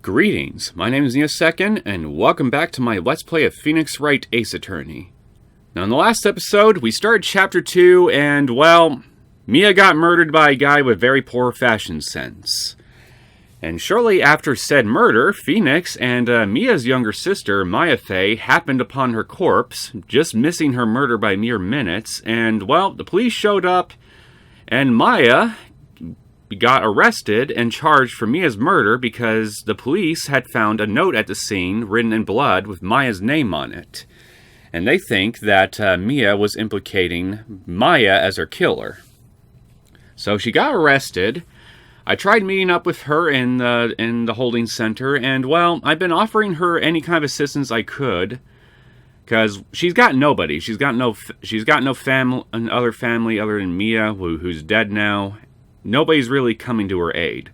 Greetings, my name is Neosekken, and welcome back to my Let's Play of Phoenix Wright Ace Attorney. Now in the last episode, we started Chapter 2, and, well, Mia got murdered by a guy with very poor fashion sense. And shortly after said murder, Phoenix and Mia's younger sister, Maya Faye, happened upon her corpse, just missing her murder by mere minutes, and, well, the police showed up, and Maya got arrested and charged for Mia's murder because the police had found a note at the scene written in blood with Maya's name on it. And they think that Mia was implicating Maya as her killer. So she got arrested. I tried meeting up with her in the holding center, and, well, I've been offering her any kind of assistance I could, because she's got nobody. She's got no family, other family other than Mia, who's dead now. Nobody's really coming to her aid.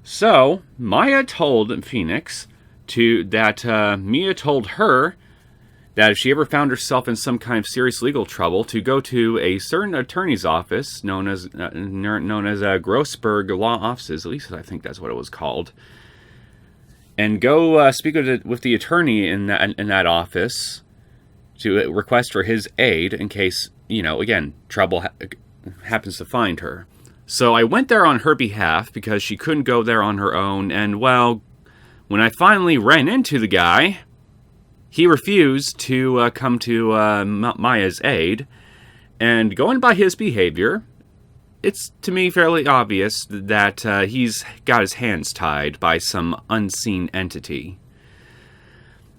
So, Maya told Phoenix that Mia told her that if she ever found herself in some kind of serious legal trouble, to go to a certain attorney's office known as Grossberg Law Offices, at least I think that's what it was called, and go speak with the attorney in that office to request for his aid in case, again, trouble happens to find her. So I went there on her behalf because she couldn't go there on her own, and, well, when I finally ran into the guy, he refused to come to Maya's aid, and going by his behavior, it's to me fairly obvious that he's got his hands tied by some unseen entity.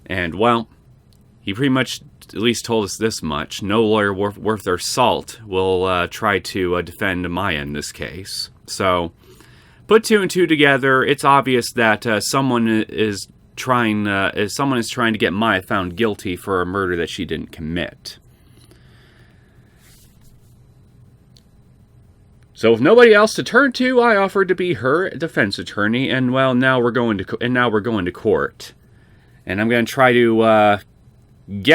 And, well, he pretty much at least told us this much: no lawyer worth their salt will try to defend Maya in this case. So, put two and two together, it's obvious that someone is trying to get Maya found guilty for a murder that she didn't commit. So, with nobody else to turn to, I offered to be her defense attorney, and, well, now we're going to court, and I'm going to try to in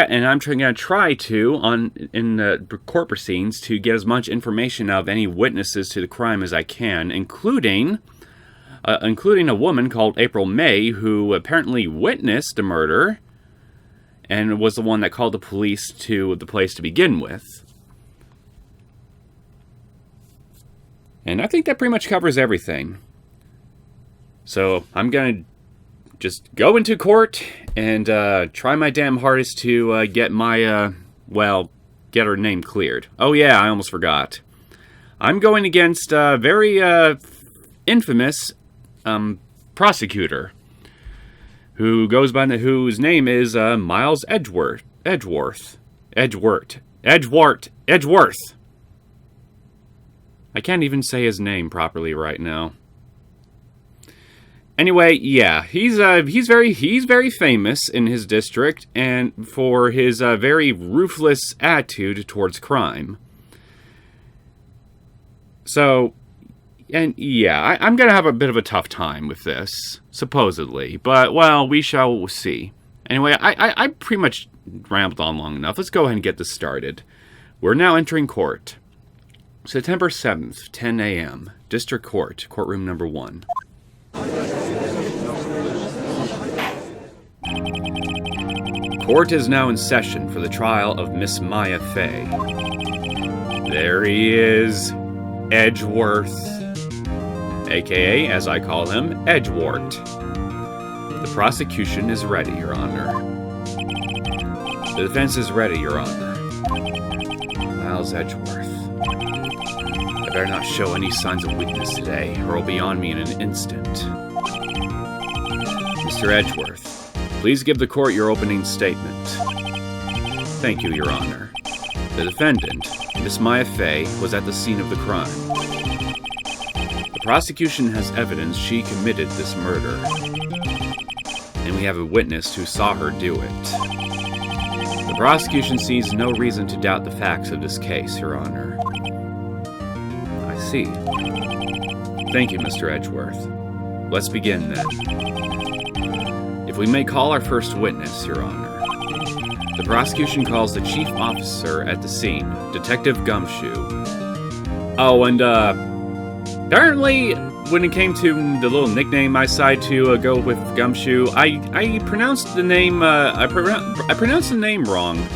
the court proceedings to get as much information out of any witnesses to the crime as I can, including a woman called April May, who apparently witnessed the murder and was the one that called the police to the place to begin with. And I think that pretty much covers everything. So I'm going to just go into court and try my damn hardest to get her name cleared. Oh yeah, I almost forgot. I'm going against a very infamous prosecutor whose name is Miles Edgeworth. I can't even say his name properly right now. Anyway, yeah, he's very famous in his district and for his very ruthless attitude towards crime. So, and yeah, I'm gonna have a bit of a tough time with this, supposedly, but, well, we shall see. Anyway, I pretty much rambled on long enough. Let's go ahead and get this started. We're now entering court. September 7th, 10 a.m., District Court, Courtroom Number 1. Court is now in session for the trial of Miss Maya Faye. There he is, Edgeworth, aka, as I call him, Edgewort. The prosecution is ready, Your Honor. The defense is ready, Your Honor. Miles Edgeworth. I better not show any signs of weakness today, or he'll be on me in an instant. Mr. Edgeworth, please give the court your opening statement. Thank you, Your Honor. The defendant, Miss Maya Faye, was at the scene of the crime. The prosecution has evidence she committed this murder, and we have a witness who saw her do it. The prosecution sees no reason to doubt the facts of this case, Your Honor. I see. Thank you, Mr. Edgeworth. Let's begin, then. If we may call our first witness, Your Honor. The prosecution calls the chief officer at the scene, Detective Gumshoe. Oh, and, apparently when it came to the little nickname, I decided to go with Gumshoe. I pronounced the name, I pronounced the name wrong.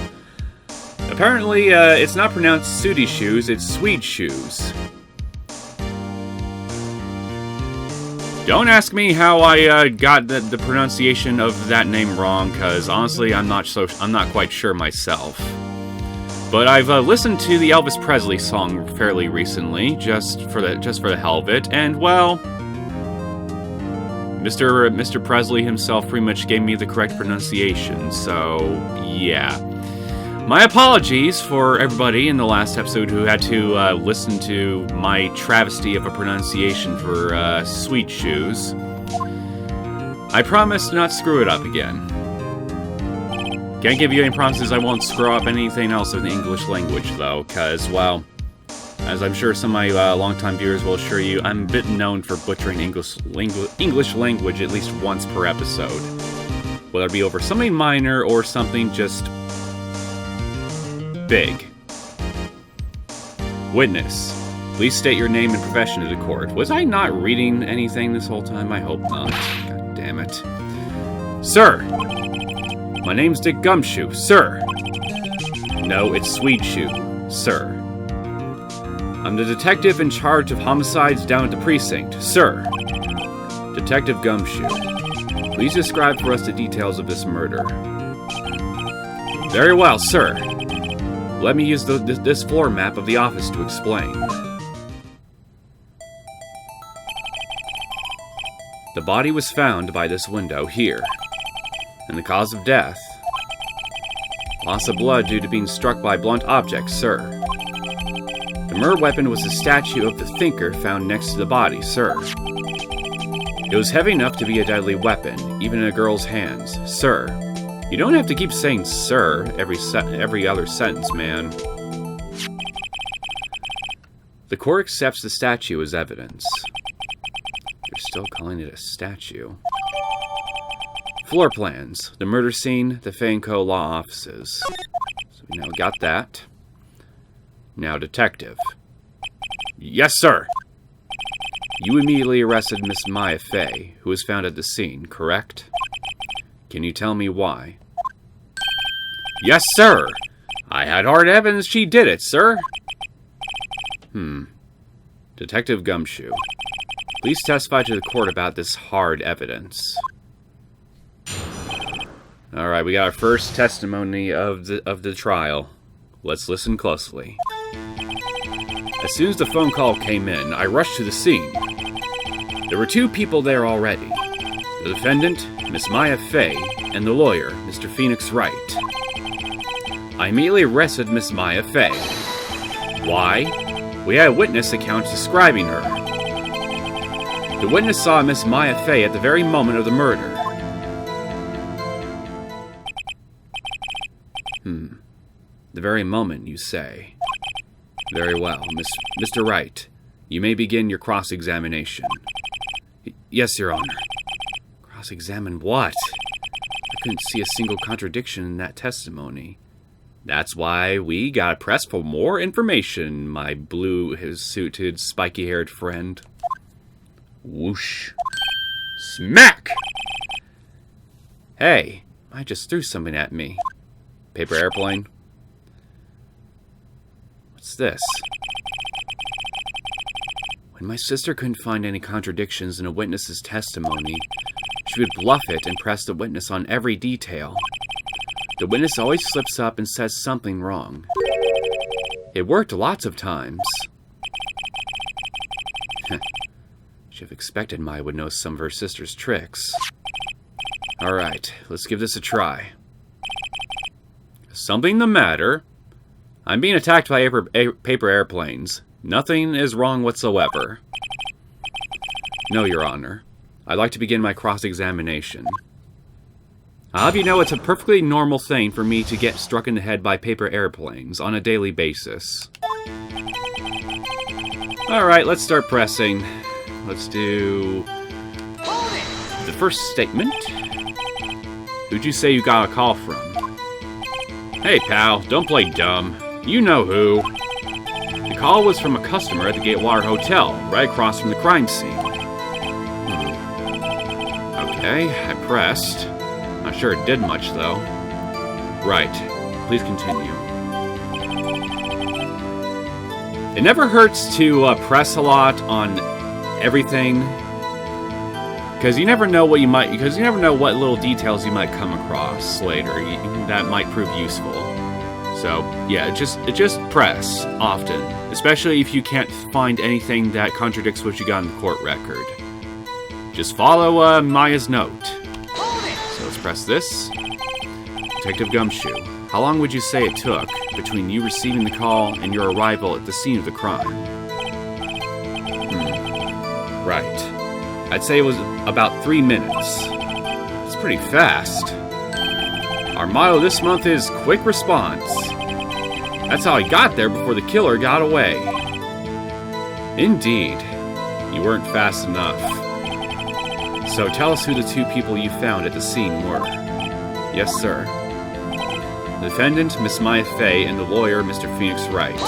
Apparently, it's not pronounced Sooty Shoes, it's Swede Shoes. Don't ask me how I got the pronunciation of that name wrong, because honestly, I'm not quite sure myself. But I've listened to the Elvis Presley song fairly recently, just for the hell of it, and well, Mr. Presley himself pretty much gave me the correct pronunciation. So yeah, my apologies for everybody in the last episode who had to listen to my travesty of a pronunciation for Sweet Shoes. I promise to not screw it up again. Can't give you any promises I won't screw up anything else in the English language, though, because, well, as I'm sure some of my longtime viewers will assure you, I'm a bit known for butchering English language at least once per episode. Whether it be over something minor or something just big. Witness. Please state your name and profession to the court. Was I not reading anything this whole time? I hope not. God damn it. Sir! My name's Dick Gumshoe, sir. No, it's Swede Shoe, sir. I'm the detective in charge of homicides down at the precinct, sir. Detective Gumshoe. Please describe for us the details of this murder. Very well, sir. Let me use this floor map of the office to explain. The body was found by this window here. And the cause of death? Loss of blood due to being struck by blunt objects, sir. The murder weapon was a statue of the thinker found next to the body, sir. It was heavy enough to be a deadly weapon, even in a girl's hands, sir. You don't have to keep saying sir every other sentence, man. The court accepts the statue as evidence. You're still calling it a statue. Floor plans. The murder scene, the Fanco law offices. So we now got that. Now, detective. Yes, sir. You immediately arrested Miss Maya Fey, who was found at the scene, correct? Can you tell me why? Yes, sir. I had hard evidence she did it, sir. Detective Gumshoe. Please testify to the court about this hard evidence. Alright, we got our first testimony of the trial. Let's listen closely. As soon as the phone call came in, I rushed to the scene. There were two people there already. The defendant, Miss Maya Fey, and the lawyer, Mr. Phoenix Wright. I immediately arrested Miss Maya Fey. Why? We had a witness account describing her. The witness saw Miss Maya Fey at the very moment of the murder. The very moment, you say. Very well, Mr. Wright. You may begin your cross-examination. Yes, Your Honor. Cross-examine what? I couldn't see a single contradiction in that testimony. That's why we got pressed for more information, my blue-suited, spiky-haired friend. Whoosh. Smack! Hey, I just threw something at me. Paper airplane? What's this? When my sister couldn't find any contradictions in a witness's testimony, she would bluff it and press the witness on every detail. The witness always slips up and says something wrong. It worked lots of times. Should have expected Maya would know some of her sister's tricks. Alright, let's give this a try. Something the matter? I'm being attacked by paper airplanes. Nothing is wrong whatsoever. No, Your Honor. I'd like to begin my cross-examination. I'll have you know it's a perfectly normal thing for me to get struck in the head by paper airplanes on a daily basis. Alright, let's start pressing. Let's do the first statement. Who'd you say you got a call from? Hey, pal, don't play dumb. You know who. The call was from a customer at the Gatewater Hotel, right across from the crime scene. Okay, I pressed. Not sure it did much, though. Right. Please continue. It never hurts to press a lot on everything, because you never know what little details you might come across later that might prove useful. So yeah, just press often, especially if you can't find anything that contradicts what you got in the court record. Just follow Maya's note. So let's press this. Detective Gumshoe, how long would you say it took between you receiving the call and your arrival at the scene of the crime? Right. I'd say it was about 3 minutes. It's pretty fast. Our motto this month is quick response. That's how I got there before the killer got away. Indeed. You weren't fast enough. So tell us who the two people you found at the scene were. Yes, sir. The defendant, Miss Maya Fey, and the lawyer, Mr. Phoenix Wright.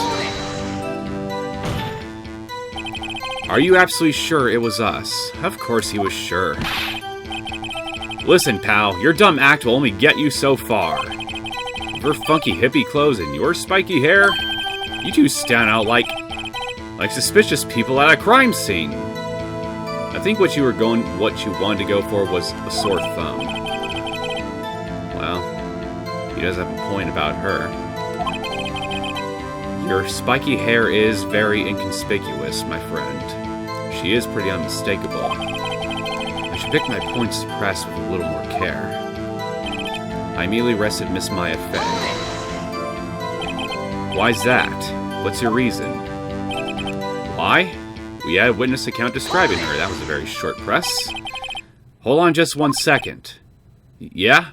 Are you absolutely sure it was us? Of course he was sure. Listen, pal, your dumb act will only get you so far. With your funky hippie clothes and your spiky hair, you two stand out like suspicious people at a crime scene. I think what you wanted to go for was a sore thumb. Well, he does have a point about her. Your spiky hair is very inconspicuous, my friend. She is pretty unmistakable. I should pick my points to press with a little more care. I immediately arrested Miss Maya Fey. Why's that? What's your reason? Why? We had a witness account describing her. That was a very short press. Hold on just 1 second. Yeah?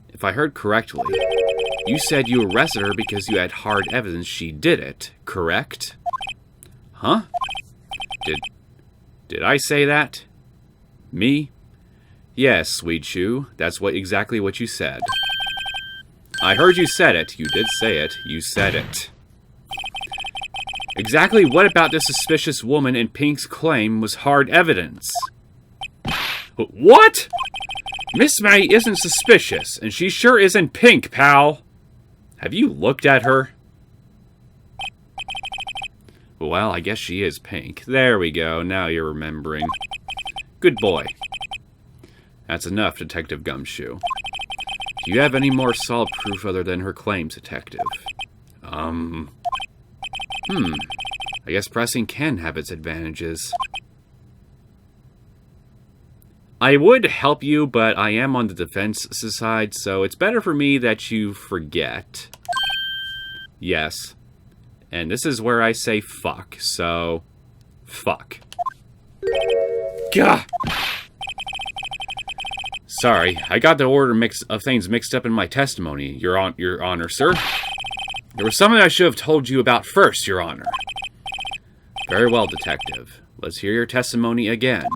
If I heard correctly, you said you arrested her because you had hard evidence she did it, correct? Huh? Did I say that? Me? Yes, Sweet Shoe. That's exactly what you said. I heard you said it. You did say it. You said it. Exactly what about this suspicious woman in Pink's claim was hard evidence? What? Miss May isn't suspicious, and she sure isn't Pink, pal. Have you looked at her? Well, I guess she is Pink. There we go. Now you're remembering. Good boy. That's enough, Detective Gumshoe. Do you have any more solid proof other than her claims, Detective? I guess pressing can have its advantages. I would help you, but I am on the defense side, so it's better for me that you forget. Yes. And this is where I say fuck, so... fuck. Gah! Sorry, I got the order of things mixed up in my testimony, Your Honor, sir. There was something I should have told you about first, Your Honor. Very well, Detective. Let's hear your testimony again.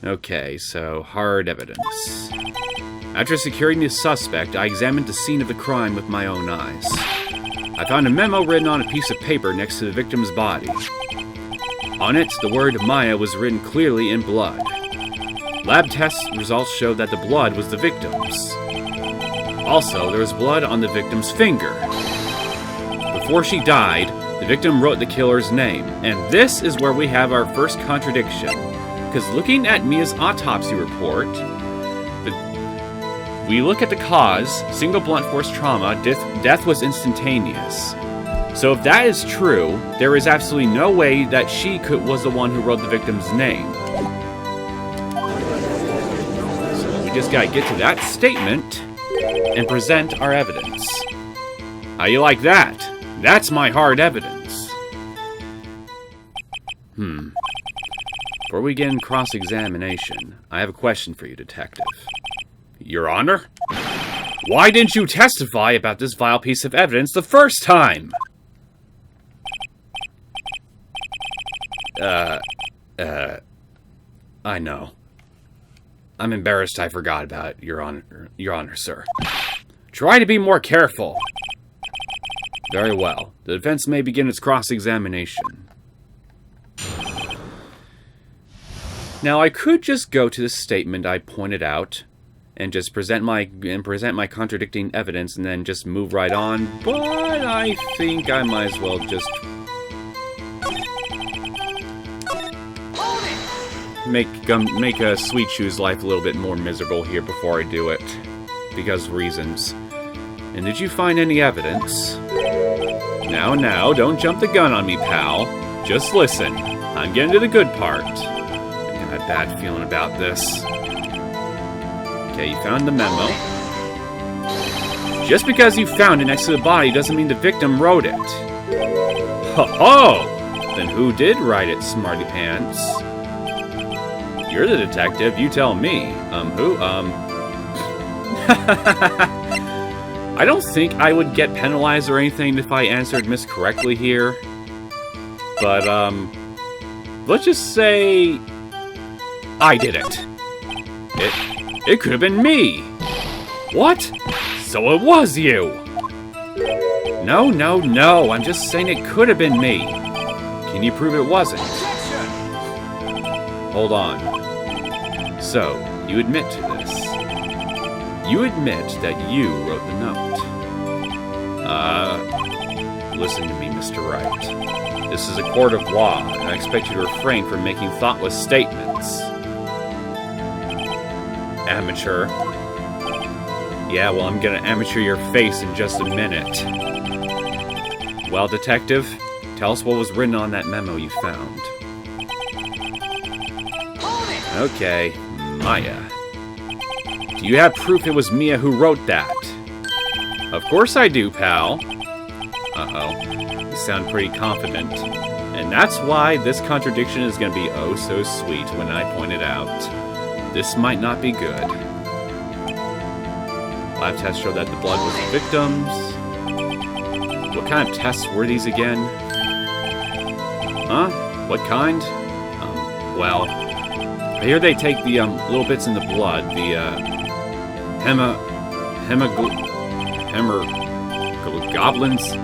Okay, so hard evidence. After securing the suspect, I examined the scene of the crime with my own eyes. I found a memo written on a piece of paper next to the victim's body. On it, the word Maya was written clearly in blood. Lab test results showed that the blood was the victim's. Also, there was blood on the victim's finger. Before she died, the victim wrote the killer's name, and this is where we have our first contradiction. Because looking at Mia's autopsy report, we look at the cause, single blunt force trauma, death was instantaneous. So if that is true, there is absolutely no way that she was the one who wrote the victim's name. So we just gotta get to that statement and present our evidence. How you like that? That's my hard evidence. Before we begin cross-examination, I have a question for you, Detective. Your Honor? Why didn't you testify about this vile piece of evidence the first time? I know. I'm embarrassed I forgot about it, Your Honor, sir. Try to be more careful. Very well. The defense may begin its cross-examination. Now, I could just go to the statement I pointed out and just present my contradicting evidence and then just move right on, but I think I might as well just make Sweet Shoe's life a little bit more miserable here before I do it, because reasons. And did you find any evidence? Now, don't jump the gun on me, pal. Just listen. I'm getting to the good part. I got a bad feeling about this. Okay, you found the memo. Just because you found it next to the body doesn't mean the victim wrote it. Ho-ho! Then who did write it, smarty pants? You're the detective, you tell me. Who? I don't think I would get penalized or anything if I answered miscorrectly here. But, let's just say I did it. It could have been me. What? So it was you. No. I'm just saying it could have been me. Can you prove it wasn't? Hold on. So, you admit to this. You admit that you wrote the note. Listen to me, Mr. Wright. This is a court of law, and I expect you to refrain from making thoughtless statements. Amateur. Yeah, well, I'm gonna amateur your face in just a minute. Well, detective, tell us what was written on that memo you found. Okay, Maya. Do you have proof it was Mia who wrote that? Of course I do, pal. Uh-oh. You sound pretty confident. And that's why this contradiction is going to be oh so sweet when I point it out. This might not be good. Lab tests show that the blood was the victim's. What kind of tests were these again? Huh? What kind? Well, I hear they take the little bits in the blood, the goblins,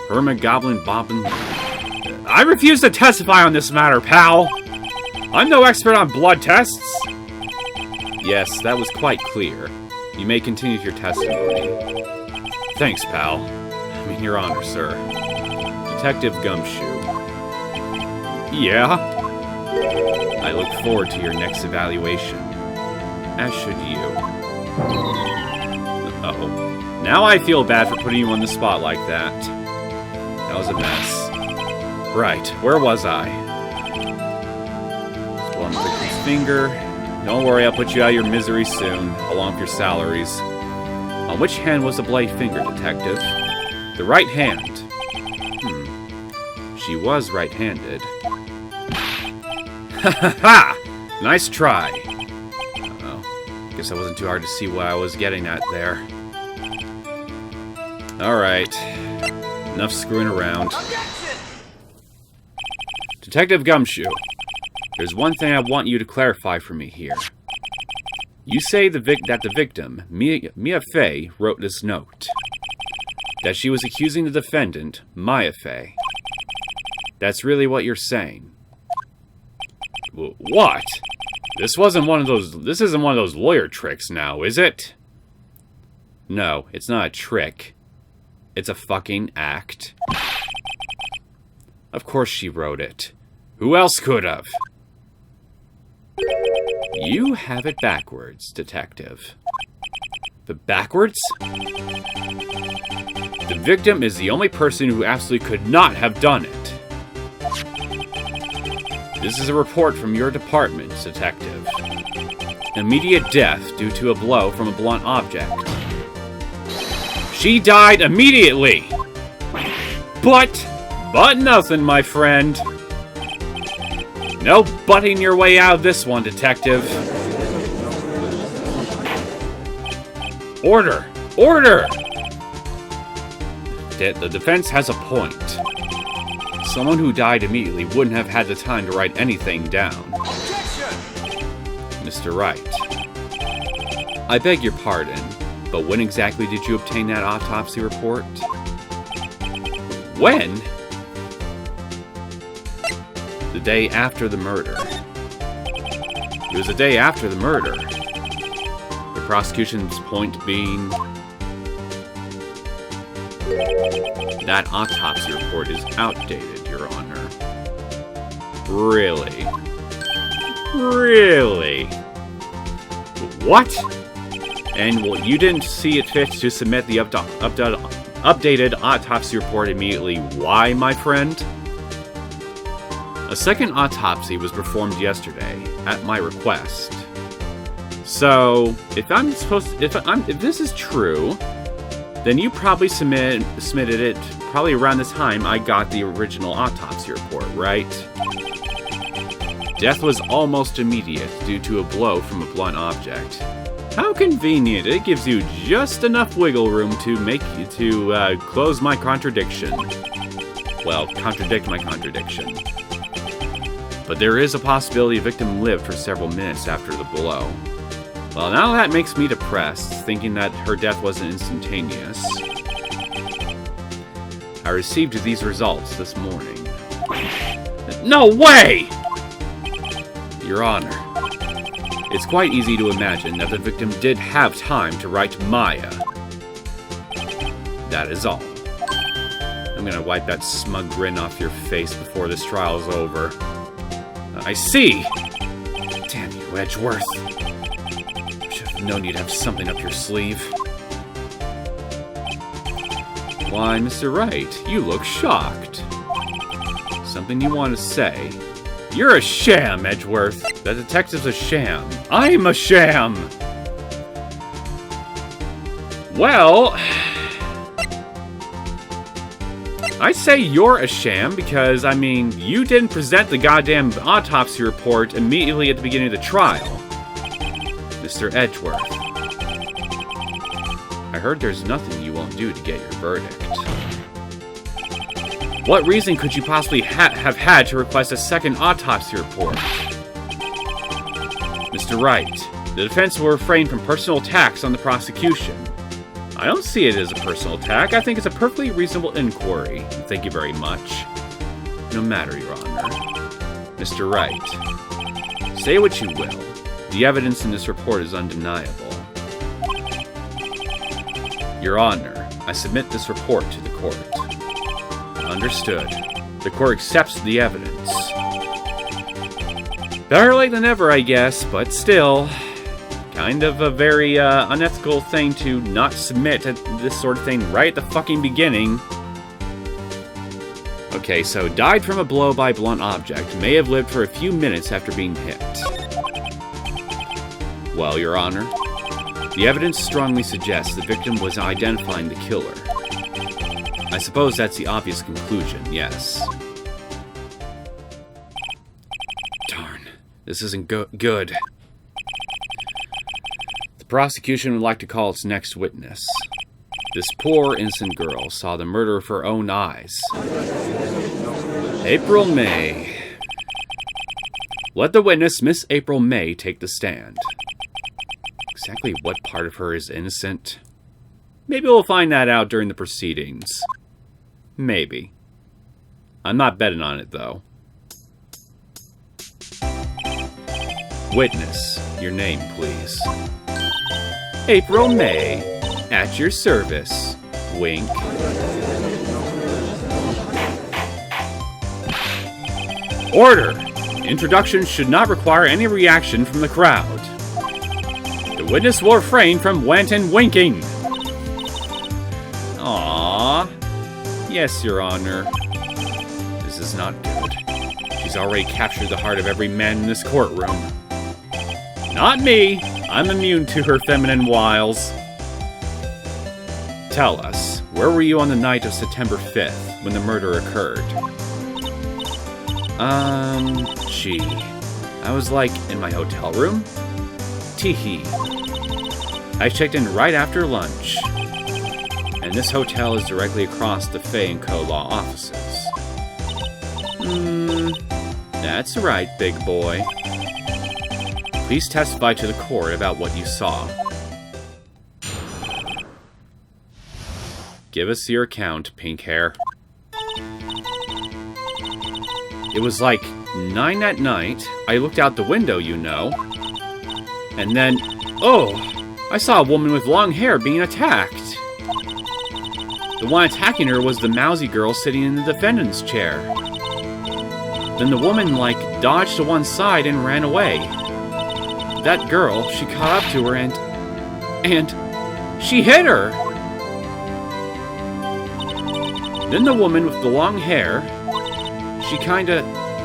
hermagoblin bobbin. I refuse to testify on this matter, pal. I'm no expert on blood tests. Yes, that was quite clear. You may continue your testimony. Thanks, pal. I mean, Your Honor, sir. Detective Gumshoe. Yeah? I look forward to your next evaluation. As should you. Uh-oh. Now I feel bad for putting you on the spot like that. That was a mess. Right, where was I? Blow on the victim's finger. Don't worry, I'll put you out of your misery soon, along with your salaries. On which hand was the blade finger, detective? The right hand. She was right-handed. Ha ha ha! Nice try. Uh-oh. Guess that wasn't too hard to see what I was getting at there. Alright. Enough screwing around. Detective Gumshoe, there's one thing I want you to clarify for me here. You say that the victim, Mia Fey, wrote this note. That she was accusing the defendant, Maya Fey. That's really what you're saying. What? This isn't one of those lawyer tricks now, is it? No, it's not a trick. It's a fucking act. Of course she wrote it. Who else could have? You have it backwards, detective. But backwards? The victim is the only person who absolutely could not have done it. This is a report from your department, detective. Immediate death due to a blow from a blunt object. She died immediately! But nothing, my friend. No butting your way out of this one, detective. Order! Order! The defense has a point. Someone who died immediately wouldn't have had the time to write anything down. Objection! Mr. Wright. I beg your pardon, but when exactly did you obtain that autopsy report? When? the day after the murder. It was the day after the murder. The prosecution's point being that autopsy report is outdated, Your Honor. Really? Really? What? And well, you didn't see it fit to submit the updated autopsy report immediately. Why, my friend? A second autopsy was performed yesterday, at my request. So, if this is true, then you probably submitted it probably around the time I got the original autopsy report, right? Death was almost immediate due to a blow from a blunt object. How convenient! It gives you just enough wiggle room to close my contradiction. Well, contradict my contradiction. But there is a possibility the victim lived for several minutes after the blow. Well, now that makes me depressed, thinking that her death wasn't instantaneous. I received these results this morning. No way! Your Honor, it's quite easy to imagine that the victim did have time to write Maya. That is all. I'm gonna wipe that smug grin off your face before this trial's over. I see! Damn you, Edgeworth. Should have known you'd have something up your sleeve. Why, Mr. Wright, you look shocked. Something you want to say? You're a sham, Edgeworth. The detective's a sham. I'm a sham! Well, I say you're a sham because, I mean, you didn't present the goddamn autopsy report immediately at the beginning of the trial. Mr. Edgeworth. I heard there's nothing you won't do to get your verdict. What reason could you possibly have had to request a second autopsy report? Mr. Wright, the defense will refrain from personal attacks on the prosecution. I don't see it as a personal attack. I think it's a perfectly reasonable inquiry. Thank you very much. No matter, Your Honor. Mr. Wright, say what you will. The evidence in this report is undeniable. Your Honor, I submit this report to the court. Understood. The court accepts the evidence. Better late than never, I guess, but still, kind of a very unethical thing to not submit this sort of thing right at the fucking beginning. Okay, so died from a blow by blunt object, may have lived for a few minutes after being hit. Well, Your Honor, the evidence strongly suggests the victim was identifying the killer. I suppose that's the obvious conclusion, yes. Darn, this isn't good. The prosecution would like to call its next witness. This poor, innocent girl saw the murder with her own eyes. April May. Let the witness, Miss April May, take the stand. Exactly what part of her is innocent? Maybe we'll find that out during the proceedings. Maybe. I'm not betting on it, though. Witness, your name, please. April May, at your service. Wink. Order! Introductions should not require any reaction from the crowd. The witness will refrain from wanton winking. Aww. Yes, Your Honor. This is not good. She's already captured the heart of every man in this courtroom. Not me. I'm immune to her feminine wiles. Tell us, where were you on the night of September 5th, when the murder occurred? Gee. I was like, in my hotel room? Teehee. I checked in right after lunch. And this hotel is directly across the Fay & Co. law offices. That's right, big boy. Please testify to the court about what you saw. Give us your account, pink hair. It was like 9 at night, I looked out the window, you know. And then, oh, I saw a woman with long hair being attacked. The one attacking her was the mousy girl sitting in the defendant's chair. Then the woman, like, dodged to one side and ran away. That girl, she caught up to her and she hit her! Then the woman with the long hair, she kinda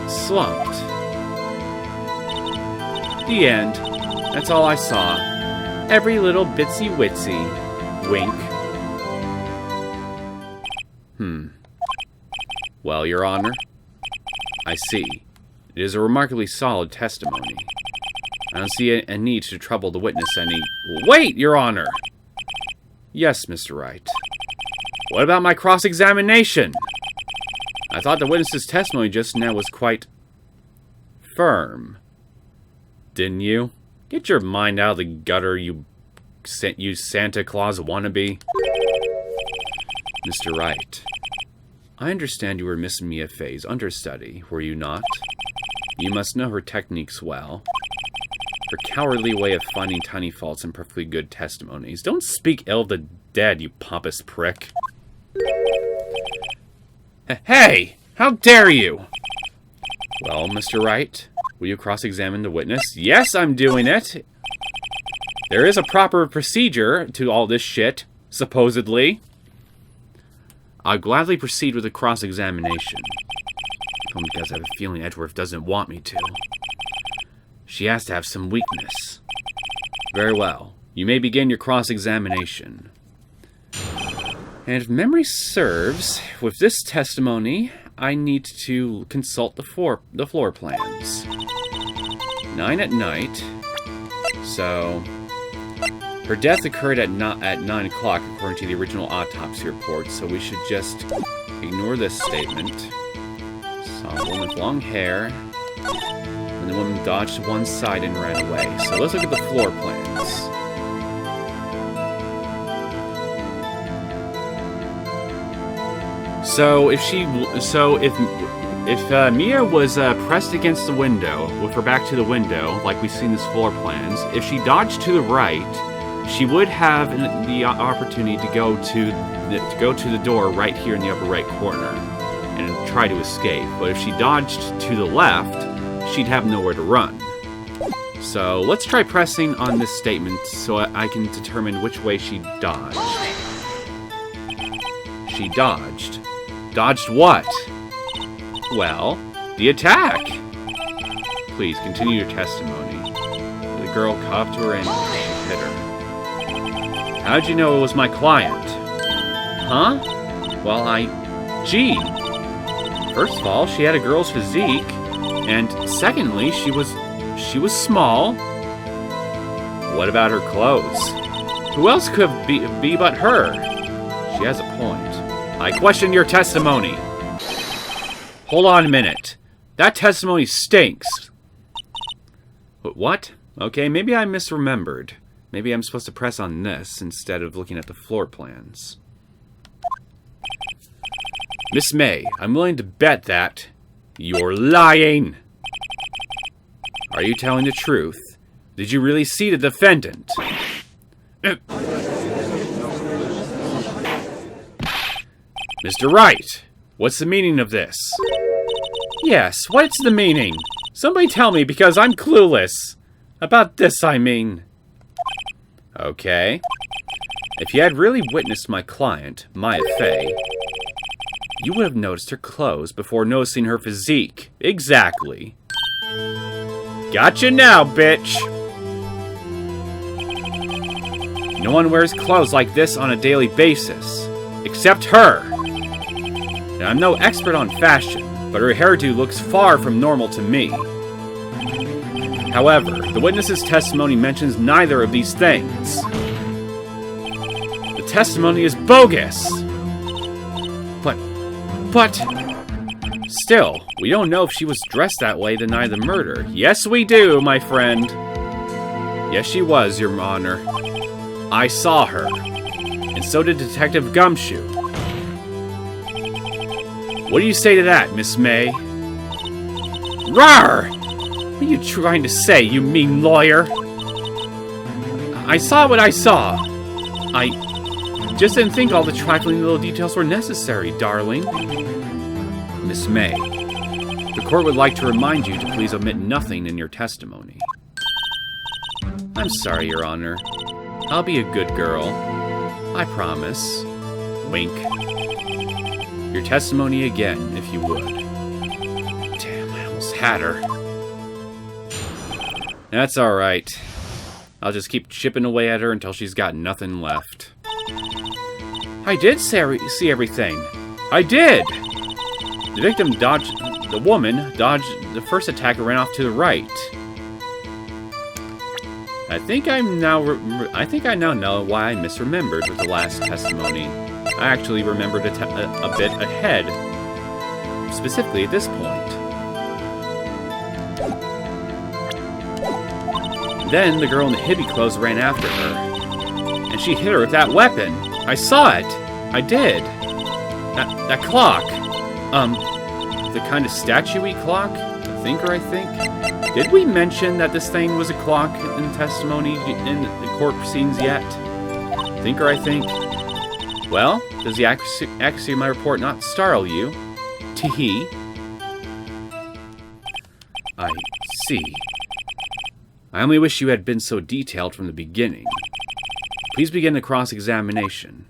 slumped. The end. That's all I saw. Every little bitsy witsy. Wink. Well, Your Honor, I see. It is a remarkably solid testimony. I don't see a need to trouble the witness any... Wait, Your Honor! Yes, Mr. Wright. What about my cross-examination? I thought the witness's testimony just now was quite... firm. Didn't you? Get your mind out of the gutter, you Santa Claus wannabe. Mr. Wright, I understand you were Miss Mia Fey's understudy, were you not? You must know her techniques well. Her cowardly way of finding tiny faults in perfectly good testimonies. Don't speak ill of the dead, you pompous prick. Hey! How dare you! Well, Mr. Wright, will you cross-examine the witness? Yes, I'm doing it! There is a proper procedure to all this shit, supposedly. I'll gladly proceed with the cross-examination. Only because I have a feeling Edgeworth doesn't want me to. She has to have some weakness. Very well. You may begin your cross-examination. And if memory serves, with this testimony, I need to consult the floor plans. 9 at night. So... her death occurred at 9 o'clock, according to the original autopsy report, so we should just ignore this statement. Saw a woman with long hair, and the woman dodged to one side and ran away. So let's look at the floor plans. So if Mia was pressed against the window, with her back to the window, like we see in these floor plans, if she dodged to the right, she would have the opportunity to go to the door right here in the upper right corner and try to escape. But if she dodged to the left, she'd have nowhere to run. So let's try pressing on this statement so I can determine which way she dodged. She dodged. Dodged what? Well, the attack! Please, continue your testimony. The girl caught up to her and she hit her. How'd you know it was my client? Huh? Well, Gee. First of all, she had a girl's physique, and secondly, she was small. What about her clothes? Who else could be but her? She has a point. I question your testimony. Hold on a minute. That testimony stinks. What? Okay, maybe I misremembered. Maybe I'm supposed to press on this instead of looking at the floor plans. Miss May, I'm willing to bet that you're lying. Are you telling the truth? Did you really see the defendant? Mr. Wright, what's the meaning of this? Yes, what's the meaning? Somebody tell me, because I'm clueless. About this, I mean. Okay. If you had really witnessed my client, Maya Fey, you would have noticed her clothes before noticing her physique. Exactly. Gotcha now, bitch! No one wears clothes like this on a daily basis. Except her! Now, I'm no expert on fashion, but her hairdo looks far from normal to me. However, the witness's testimony mentions neither of these things. The testimony is bogus! But... Still, we don't know if she was dressed that way the night of the murder. Yes, we do, my friend. Yes, she was, Your Honor. I saw her. And so did Detective Gumshoe. What do you say to that, Miss May? Rawr! What are you trying to say, you mean lawyer? I saw what I saw. I just didn't think all the trifling little details were necessary, darling. Miss May, the court would like to remind you to please omit nothing in your testimony. I'm sorry, Your Honor. I'll be a good girl. I promise. Wink. Your testimony again, if you would. Damn, I almost had her. That's alright. I'll just keep chipping away at her until she's got nothing left. I did see everything. I did! The victim dodged... The woman dodged the first attack and ran off to the right. I think I now know why I misremembered with the last testimony. I actually remembered a bit ahead. Specifically at this point. Then the girl in the hippie clothes ran after her. And she hit her with that weapon. I saw it. I did. That clock. The kind of statue-y clock? A thinker, I think. Did we mention that this thing was a clock in testimony in the court proceedings yet? Thinker, I think. Well, does the accuracy of my report not startle you? Tee-hee. I see. I only wish you had been so detailed from the beginning. Please begin the cross-examination.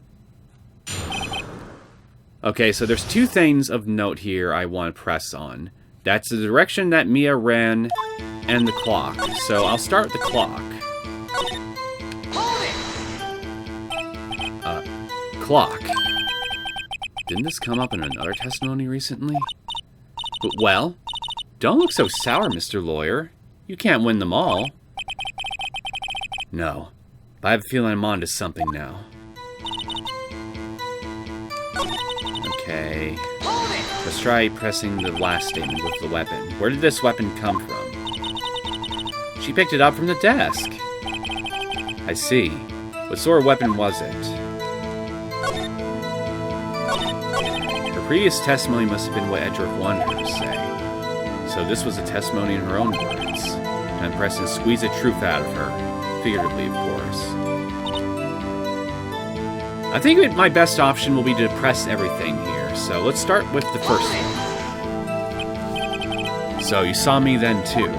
Okay, so there's two things of note here I want to press on. That's the direction that Mia ran and the clock. So I'll start with the clock. Clock. Didn't this come up in another testimony recently? But, well, don't look so sour, Mr. Lawyer. You can't win them all. No, but I have a feeling I'm onto something now. Okay. Let's try pressing the last statement with the weapon. Where did this weapon come from? She picked it up from the desk. I see. What sort of weapon was it? Her previous testimony must have been what Edric wanted her to say. So this was a testimony in her own words. And I'm pressing to squeeze the truth out of her. Figuratively, of course. I think my best option will be to press everything here. So let's start with the first one. So you saw me then too.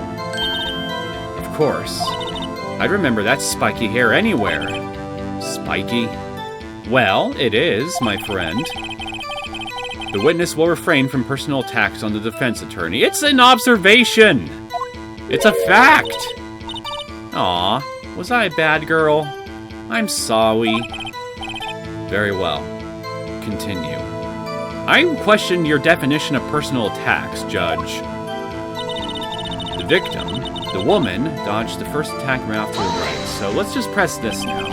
Of course. I'd remember that spiky hair anywhere. Spiky? Well, it is, my friend. The witness will refrain from personal attacks on the defense attorney. It's an observation! It's a fact! Aw, was I a bad girl? I'm sorry. Very well. Continue. I question your definition of personal attacks, Judge. The victim, the woman, dodged the first attack and ran off to the right. So let's just press this now.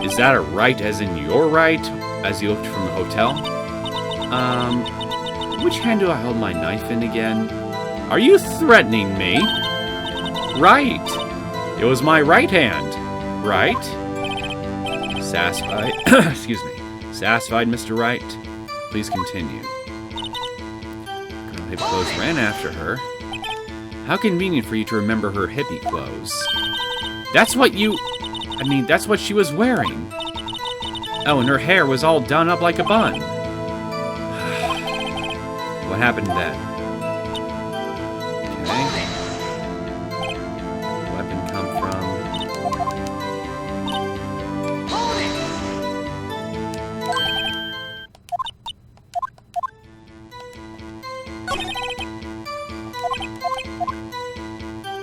Is that a right as in your right, as you looked from the hotel? Which hand do I hold my knife in again? Are you threatening me? Right. It was my right hand, right? Satisfied? Excuse me. Satisfied, Mr. Wright? Please continue. Girl hippie clothes ran after her. How convenient for you to remember her hippie clothes. That's what you... I mean, that's what she was wearing. Oh, and her hair was all done up like a bun. What happened then? Okay. Weapon come from...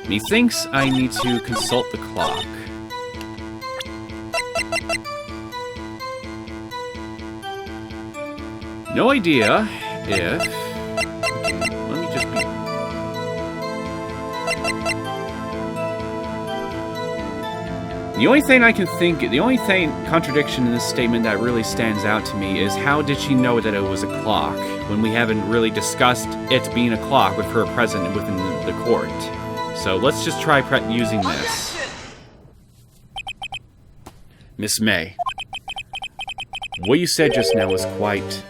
Methinks I need to consult the clock. No idea if... Okay, let me just be... The only thing I can think... The only contradiction in this statement that really stands out to me is how did she know that it was a clock when we haven't really discussed it being a clock with her present within the court. So let's just try using this. Miss May, what you said just now was quite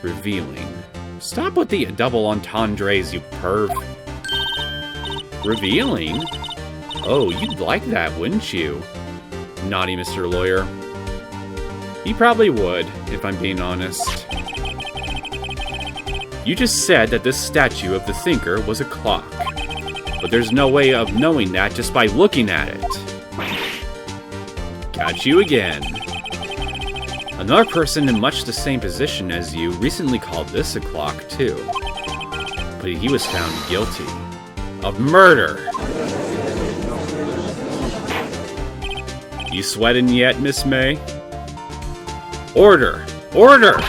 revealing. Stop with the double entendres, you perv. Revealing? Oh, you'd like that, wouldn't you? Naughty Mr. Lawyer. He probably would, if I'm being honest. You just said that this statue of the thinker was a clock. But there's no way of knowing that just by looking at it. Got you again. Another person in much the same position as you recently called this a clock, too. But he was found guilty of murder. You sweating yet, Miss May? Order! Order!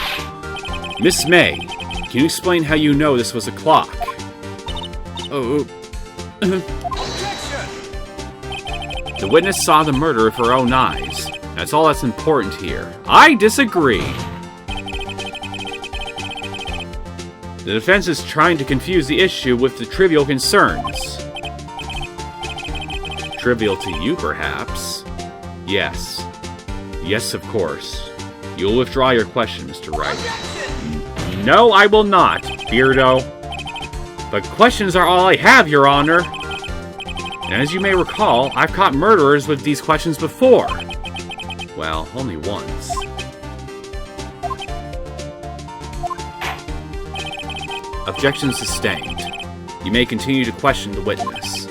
Miss May, can you explain how you know this was a clock? Oh. The witness saw the murder with her own eyes. That's all that's important here. I disagree. The defense is trying to confuse the issue with the trivial concerns. Trivial to you, perhaps. Yes. Yes, of course. You'll withdraw your question, Mr. Wright. No, I will not, Beardo. But questions are all I have, Your Honor. And as you may recall, I've caught murderers with these questions before. Well, only once. Objection sustained. You may continue to question the witness.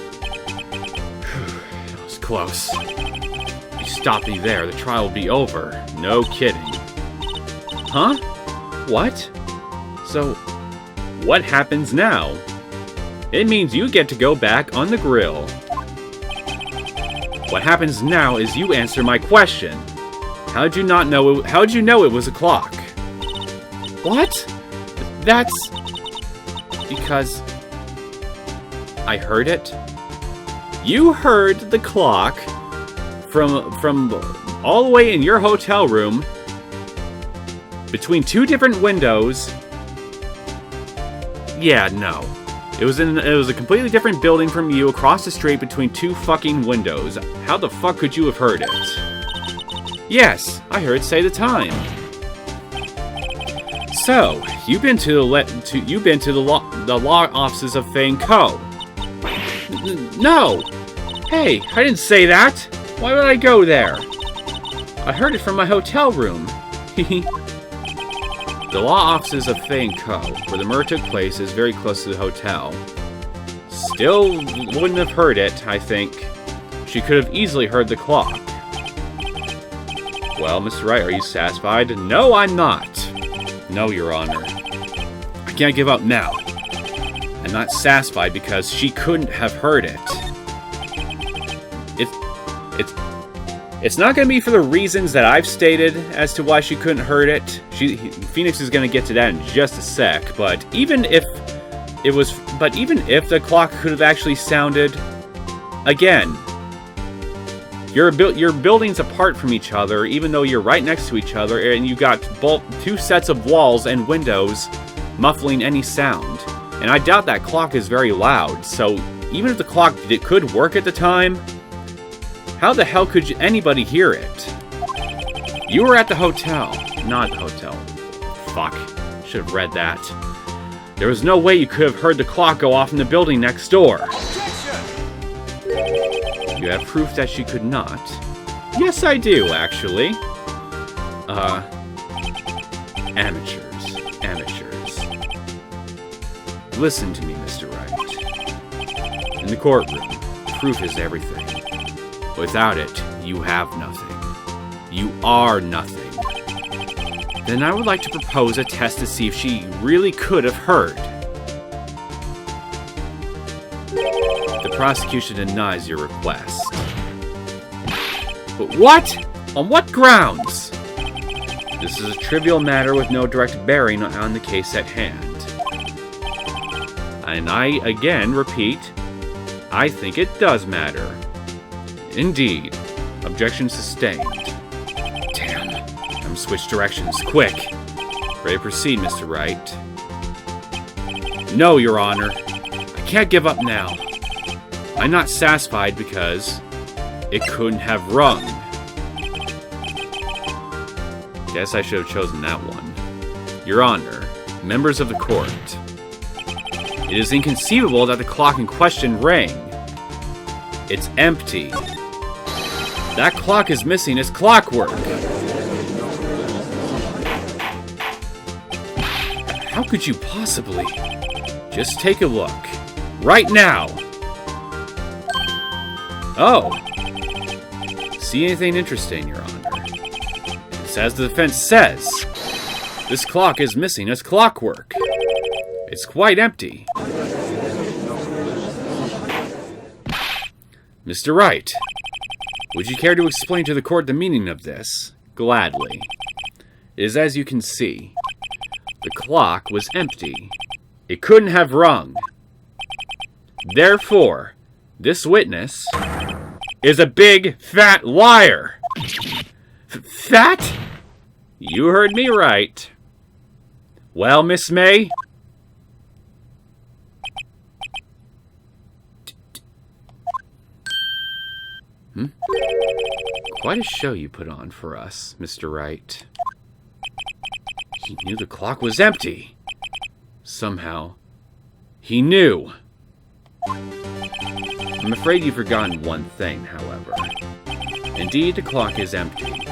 That was close. If you stop me there, the trial will be over. No kidding. Huh? What? So, what happens now? It means you get to go back on the grill. What happens now is you answer my question. How'd you know it was a clock? What? That's because I heard it. You heard the clock from all the way in your hotel room between two different windows. Yeah, no. It was a completely different building from you across the street between two fucking windows. How the fuck could you have heard it? Yes, I heard say the time. So, you've been to the law offices of Fane Co. No. Hey, I didn't say that. Why would I go there? I heard it from my hotel room. The law offices of Fane Co., where the murder took place, is very close to the hotel. Still wouldn't have heard it, I think. She could have easily heard the clock. Well, Mr. Wright, are you satisfied? No, I'm not. No, Your Honor. I can't give up now. I'm not satisfied because she couldn't have heard it. It's not going to be for the reasons that I've stated as to why she couldn't heard it. Phoenix is going to get to that in just a sec. But even if the clock could have actually sounded, again, your buildings apart from each other, even though you're right next to each other, and you got two sets of walls and windows muffling any sound. And I doubt that clock is very loud. So even if the clock could work at the time, how the hell could anybody hear it? You were at the hotel. Not the hotel. Fuck. Should have read that. There was no way you could have heard the clock go off in the building next door. You have proof that she could not? Yes, I do, actually. Amateurs. Listen to me, Mr. Wright. In the courtroom, proof is everything. Without it, you have nothing. You are nothing. Then I would like to propose a test to see if she really could have heard. The prosecution denies your request. But what? On what grounds? This is a trivial matter with no direct bearing on the case at hand. And I again repeat, I think it does matter. Indeed. Objection sustained. Damn. Time to switch directions. Quick. Ready to proceed, Mr. Wright. No, Your Honor. I can't give up now. I'm not satisfied because it couldn't have rung. Guess I should have chosen that one. Your Honor, Members of the court. It is inconceivable that the clock in question rang. It's empty. That clock is missing its clockwork. How could you possibly? Just take a look. Right now! Oh. See anything interesting, Your Honor? It's as the defense says. This clock is missing its clockwork. It's quite empty. Mr. Wright, would you care to explain to the court the meaning of this? Gladly. It is as you can see. The clock was empty. It couldn't have rung. Therefore, this witness is a big, fat liar. Fat? You heard me right. Well, Miss May? Quite a show you put on for us, Mr. Wright. He knew the clock was empty. Somehow, he knew. I'm afraid you've forgotten one thing, however. Indeed, the clock is empty.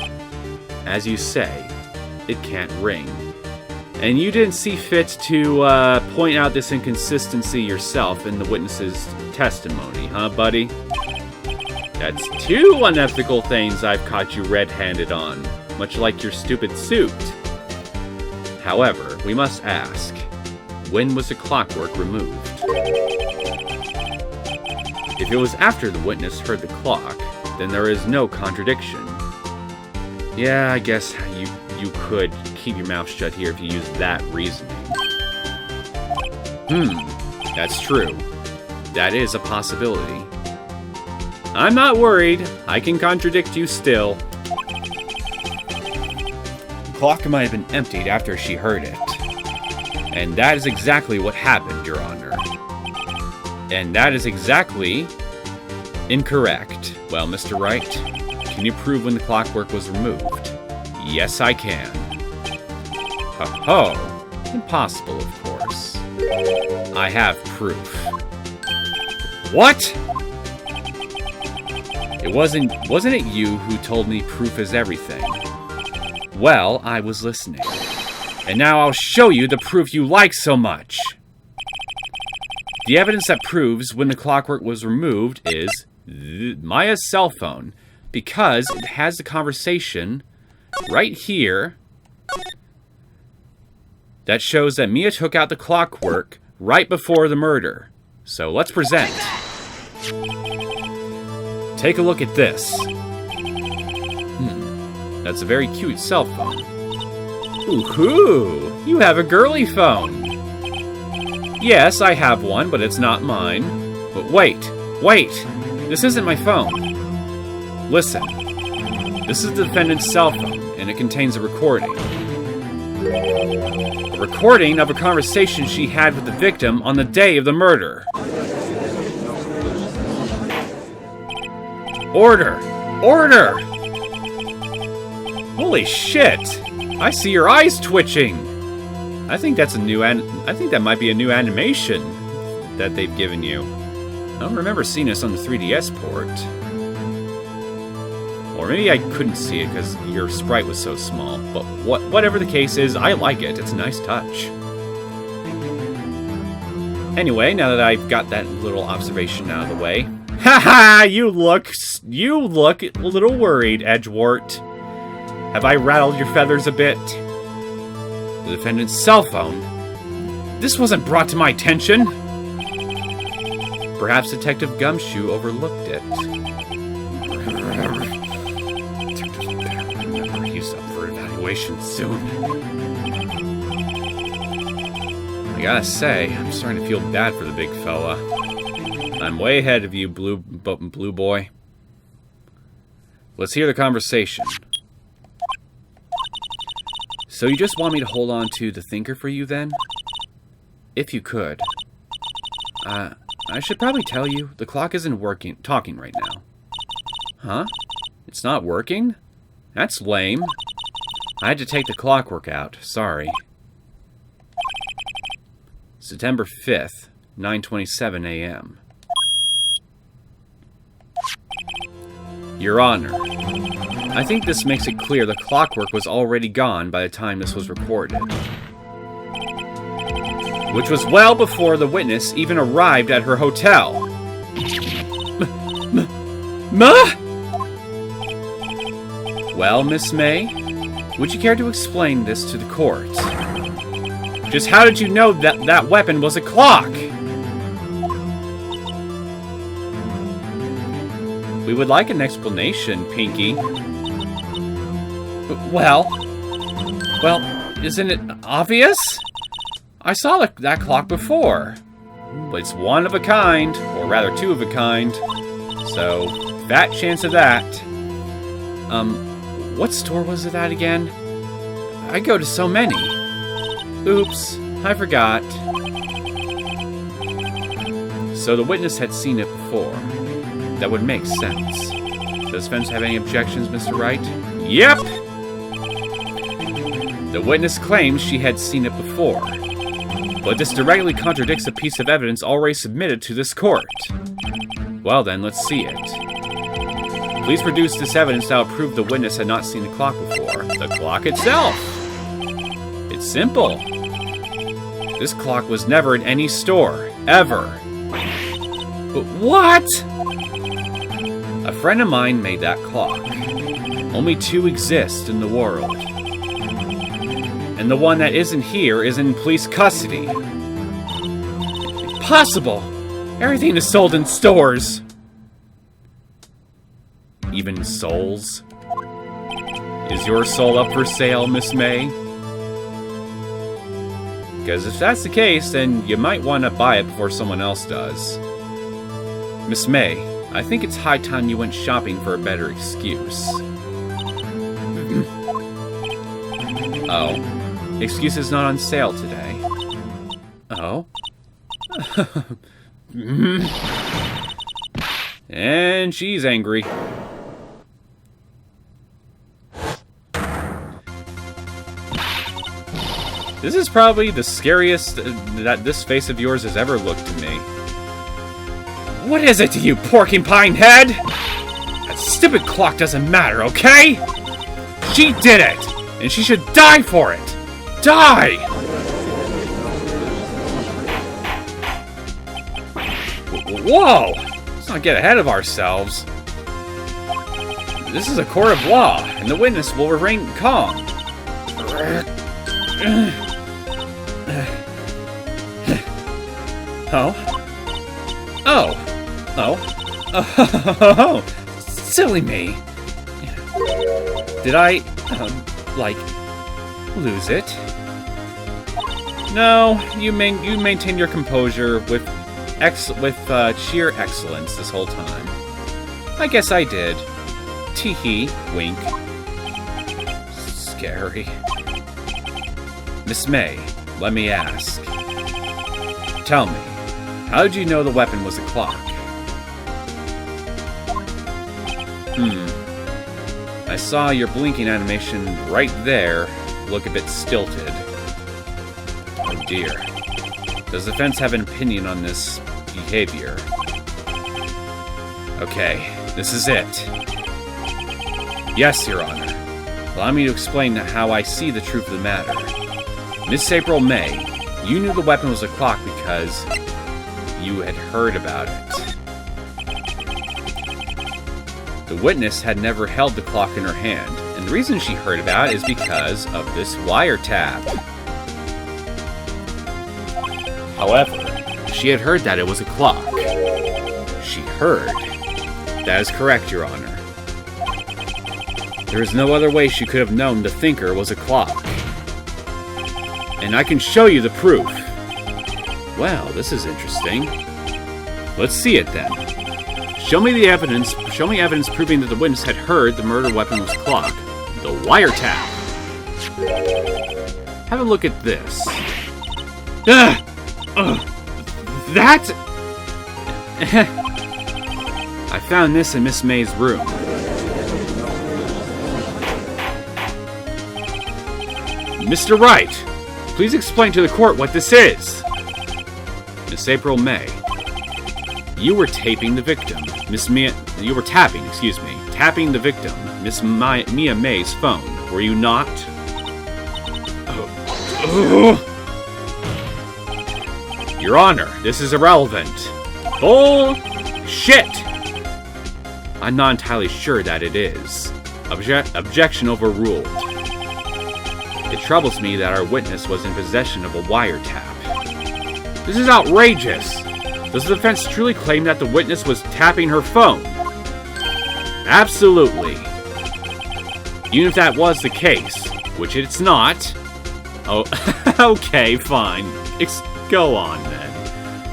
As you say, it can't ring. And you didn't see fit to point out this inconsistency yourself in the witness's testimony, huh, buddy? That's two unethical things I've caught you red-handed on, much like your stupid suit. However, we must ask, when was the clockwork removed? If it was after the witness heard the clock, then there is no contradiction. Yeah, I guess you could keep your mouth shut here if you use that reasoning. That's true. That is a possibility. I'm not worried. I can contradict you still. The clock might have been emptied after she heard it. And that is exactly what happened, Your Honor. And that is exactly incorrect. Well, Mr. Wright, can you prove when the clockwork was removed? Yes, I can. Ho-ho. Impossible, of course. I have proof. What? Wasn't it you who told me proof is everything? Well, I was listening. And now I'll show you the proof you like so much. The evidence that proves when the clockwork was removed is Maya's cell phone, because it has the conversation right here that shows that Mia took out the clockwork right before the murder. So let's present. Take a look at this. That's a very cute cell phone. Ooh-hoo! You have a girly phone. Yes, I have one, but it's not mine. But wait! This isn't my phone. Listen. This is the defendant's cell phone, and it contains a recording. A recording of a conversation she had with the victim on the day of the murder. Order! Order! Holy shit! I see your eyes twitching! I think that's I think that might be a new animation that they've given you. I don't remember seeing this on the 3DS port. Or maybe I couldn't see it because your sprite was so small. But whatever the case is, I like it. It's a nice touch. Anyway, now that I've got that little observation out of the way. Haha! You look a little worried, Edgewort. Have I rattled your feathers a bit? The defendant's cell phone? This wasn't brought to my attention! Perhaps Detective Gumshoe overlooked it. He's up for evaluation soon. I gotta say, I'm starting to feel bad for the big fella. I'm way ahead of you, blue boy. Let's hear the conversation. So you just want me to hold on to the thinker for you, then? If you could. I should probably tell you, the clock isn't talking right now. Huh? It's not working? That's lame. I had to take the clockwork out, sorry. September 5th, 9:27 a.m. Your Honor, I think this makes it clear the clockwork was already gone by the time this was recorded. Which was well before the witness even arrived at her hotel. Well, Miss May, would you care to explain this to the court? Just how did you know that that weapon was a clock? We would like an explanation, Pinky. Well, isn't it obvious? I saw that clock before. But it's one of a kind, or rather two of a kind. So, fat chance of that. What store was it at again? I go to so many. Oops, I forgot. So the witness had seen it before. That would make sense. Does defense have any objections, Mr. Wright? Yep! The witness claims she had seen it before. But this directly contradicts a piece of evidence already submitted to this court. Well then, let's see it. Please produce this evidence that will prove the witness had not seen the clock before. The clock itself! It's simple. This clock was never in any store. Ever. But what? A friend of mine made that clock. Only two exist in the world. And the one that isn't here is in police custody. Impossible! Everything is sold in stores. Even souls? Is your soul up for sale, Miss May? Because if that's the case, then you might want to buy it before someone else does. Miss May, I think it's high time you went shopping for a better excuse. Oh. Excuse is not on sale today. Oh? And she's angry. This is probably the scariest that this face of yours has ever looked to me. What is it to you, porcupine head? That stupid clock doesn't matter, okay? She did it, and she should die for it. Die! Whoa! Let's not get ahead of ourselves. This is a court of law, and the witness will remain calm. Oh? Oh. Oh. Oh. Silly me. Did I, lose it? No, you maintain your composure with sheer excellence this whole time. I guess I did. Tee-hee, wink. Scary. Miss May, let me ask. Tell me, how did you know the weapon was a clock? I saw your blinking animation right there look a bit stilted. Oh dear. Does the defense have an opinion on this behavior? Okay, this is it. Yes, Your Honor. Allow me to explain how I see the truth of the matter. Miss April May, you knew the weapon was a clock because you had heard about it. The witness had never held the clock in her hand, and the reason she heard about it is because of this wiretap. However, she had heard that it was a clock. She heard. That is correct, Your Honor. There is no other way she could have known the thinker was a clock. And I can show you the proof. Well, this is interesting. Let's see it then. Show me evidence proving that the witness had heard the murder weapon was a clock. The wiretap. Have a look at this. That? I found this in Miss May's room. Mr. Wright, please explain to the court what this is. Miss April May. You were taping the victim, tapping the victim, Miss Mia May's phone, were you not? Your Honor, this is irrelevant. Bullshit! I'm not entirely sure that it is. Objection overruled. It troubles me that our witness was in possession of a wiretap. This is outrageous! Does the defense truly claim that the witness was tapping her phone? Absolutely. Even if that was the case, which it's not. Oh, okay, fine. Go on, then.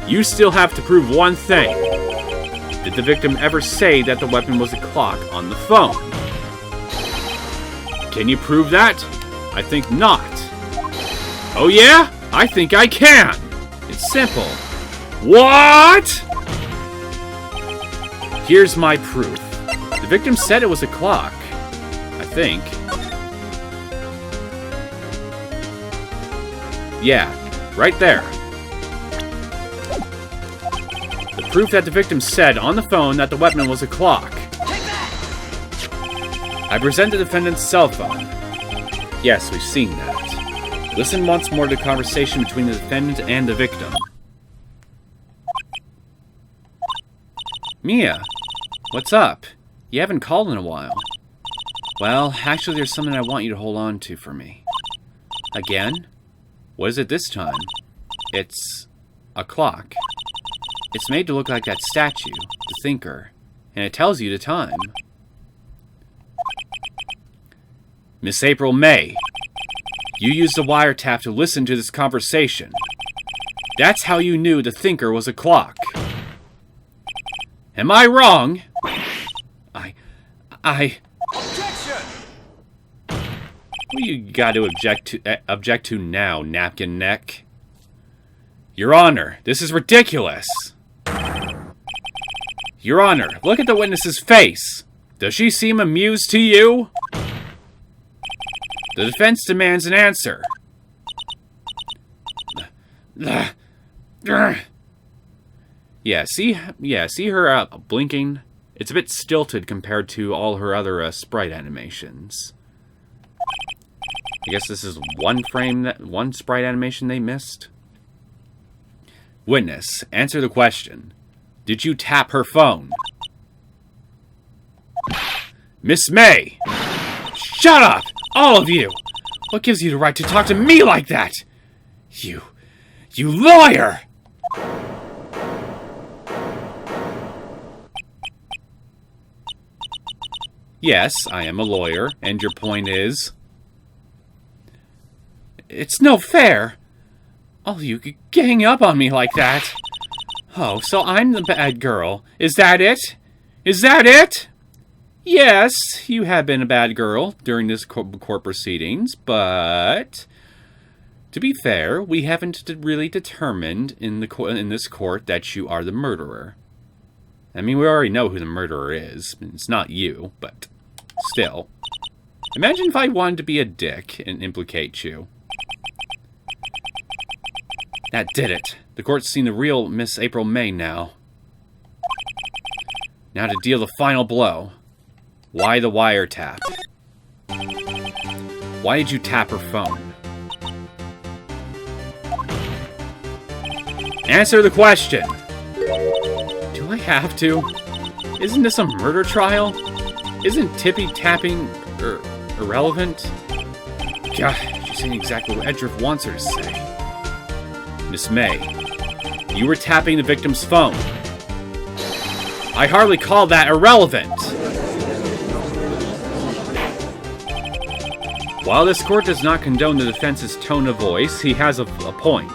You still have to prove one thing. Did the victim ever say that the weapon was a clock on the phone? Can you prove that? I think not. Oh yeah? I think I can! It's simple. What? Here's my proof. The victim said it was a clock. I think. Yeah, right there. The proof that the victim said on the phone that the weapon was a clock. I present the defendant's cell phone. Yes, we've seen that. Listen once more to the conversation between the defendant and the victim. Mia, what's up? You haven't called in a while. Well, actually there's something I want you to hold on to for me. Again? What is it this time? It's a clock. It's made to look like that statue, the thinker, and it tells you the time. Miss April May, you used the wiretap to listen to this conversation. That's how you knew the thinker was a clock. Am I wrong? Objection! What you got to object to now, napkin neck? Your Honor, this is ridiculous. Your Honor, look at the witness's face. Does she seem amused to you? The defense demands an answer. Yeah, see her blinking? It's a bit stilted compared to all her other sprite animations. I guess this is one sprite animation they missed. Witness, answer the question. Did you tap her phone? Miss May! Shut up! All of you! What gives you the right to talk to me like that? You lawyer! Yes, I am a lawyer, and your point is? It's no fair! All of you gang up on me like that! Oh, so I'm the bad girl. Is that it? Is that it? Yes, you have been a bad girl during this court proceedings, but to be fair, we haven't really determined in this court that you are the murderer. I mean, we already know who the murderer is. It's not you, but still. Imagine if I wanted to be a dick and implicate you. That did it. The court's seen the real Miss April May now. Now to deal the final blow. Why the wiretap? Why did you tap her phone? Answer the question! Do I have to? Isn't this a murder trial? Isn't tippy-tapping irrelevant? God, she's saying exactly what Edriff wants her to say. Miss May, you were tapping the victim's phone. I hardly call that irrelevant. While this court does not condone the defense's tone of voice, he has a point.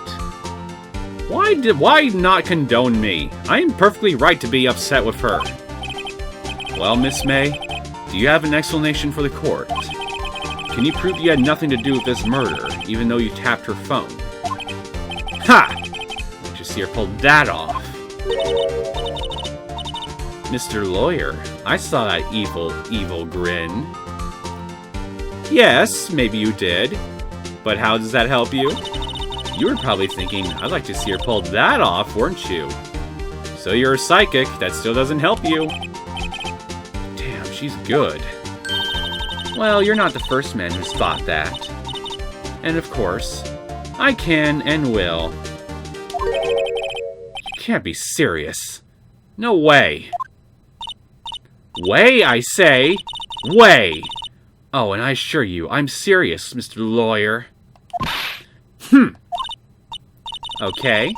Why not condone me? I am perfectly right to be upset with her. Well, Miss May, do you have an explanation for the court? Can you prove you had nothing to do with this murder, even though you tapped her phone? Ha! Let's just see her pull that off. Mr. Lawyer, I saw that evil grin. Yes, maybe you did. But how does that help you? You were probably thinking, I'd like to see her pull that off, weren't you? So you're a psychic. That still doesn't help you. Damn, she's good. Well, you're not the first man who's thought that. And of course, I can and will. You can't be serious. No way. Way, I say. Way. Oh, and I assure you, I'm serious, Mr. Lawyer. Okay.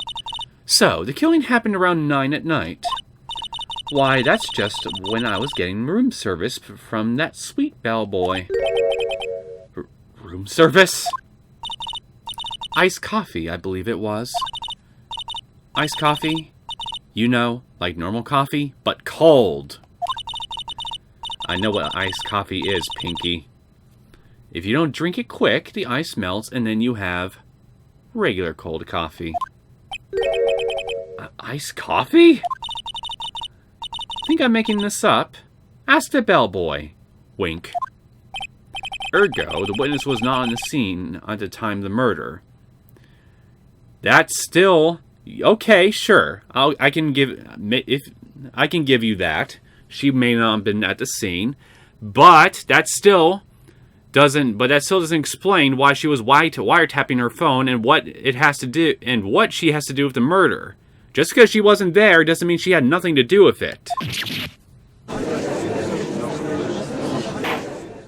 So, the killing happened around 9 at night. Why, that's just when I was getting room service from that sweet bellboy. Room service? Iced coffee, I believe it was. Iced coffee? You know, like normal coffee, but cold. I know what iced coffee is, Pinky. If you don't drink it quick, the ice melts and then you have regular cold coffee. Iced coffee? Think I'm making this up? Ask the bellboy. Wink. Ergo, the witness was not on the scene at the time of the murder. That's still okay. Sure, I can give you that. She may not have been at the scene, but that still doesn't explain why she was wiretapping her phone and what it has to do and what she has to do with the murder. Just because she wasn't there doesn't mean she had nothing to do with it.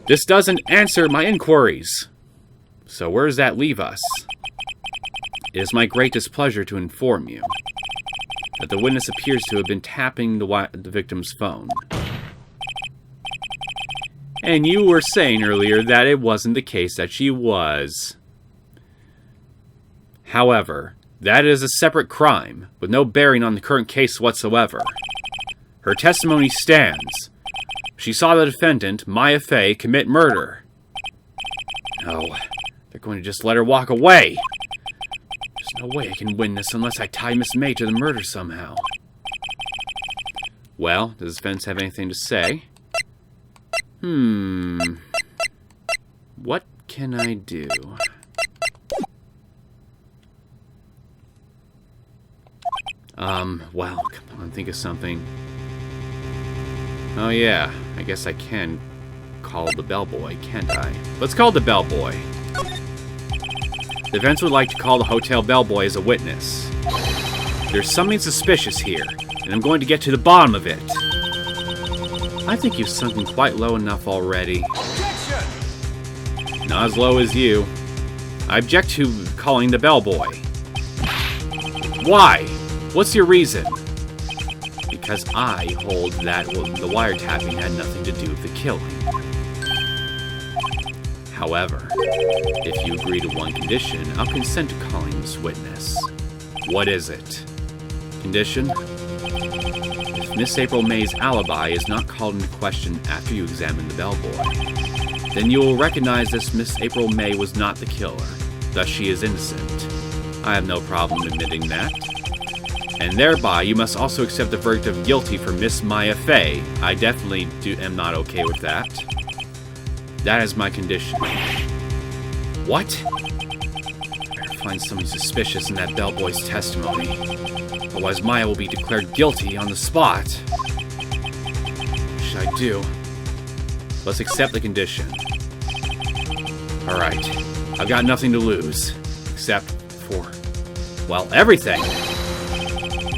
This doesn't answer my inquiries. So where does that leave us? It is my great displeasure to inform you that the witness appears to have been tapping the victim's phone. And you were saying earlier that it wasn't the case that she was. However, that is a separate crime, with no bearing on the current case whatsoever. Her testimony stands. She saw the defendant, Maya Fey, commit murder. No, they're going to just let her walk away. There's no way I can win this unless I tie Miss May to the murder somehow. Well, does the defense have anything to say? What can I do? Well, come on, think of something. Oh yeah, I guess I can call the bellboy, can't I? Let's call the bellboy. The defense would like to call the hotel bellboy as a witness. There's something suspicious here, and I'm going to get to the bottom of it. I think you've sunken quite low enough already. Objection! Not as low as you. I object to calling the bellboy. Why? What's your reason? Because I hold that the wiretapping had nothing to do with the killing. However, if you agree to one condition, I'll consent to calling this witness. What is it? Condition? If Miss April May's alibi is not called into question after you examine the bellboy, then you will recognize this Miss April May was not the killer, thus she is innocent. I have no problem admitting that. And thereby, you must also accept the verdict of guilty for Miss Maya Fey. I definitely am not okay with that. That is my condition. What? I better find something suspicious in that bellboy's testimony. Otherwise, Maya will be declared guilty on the spot. What should I do? Let's accept the condition. Alright. I've got nothing to lose. Except for, well, everything.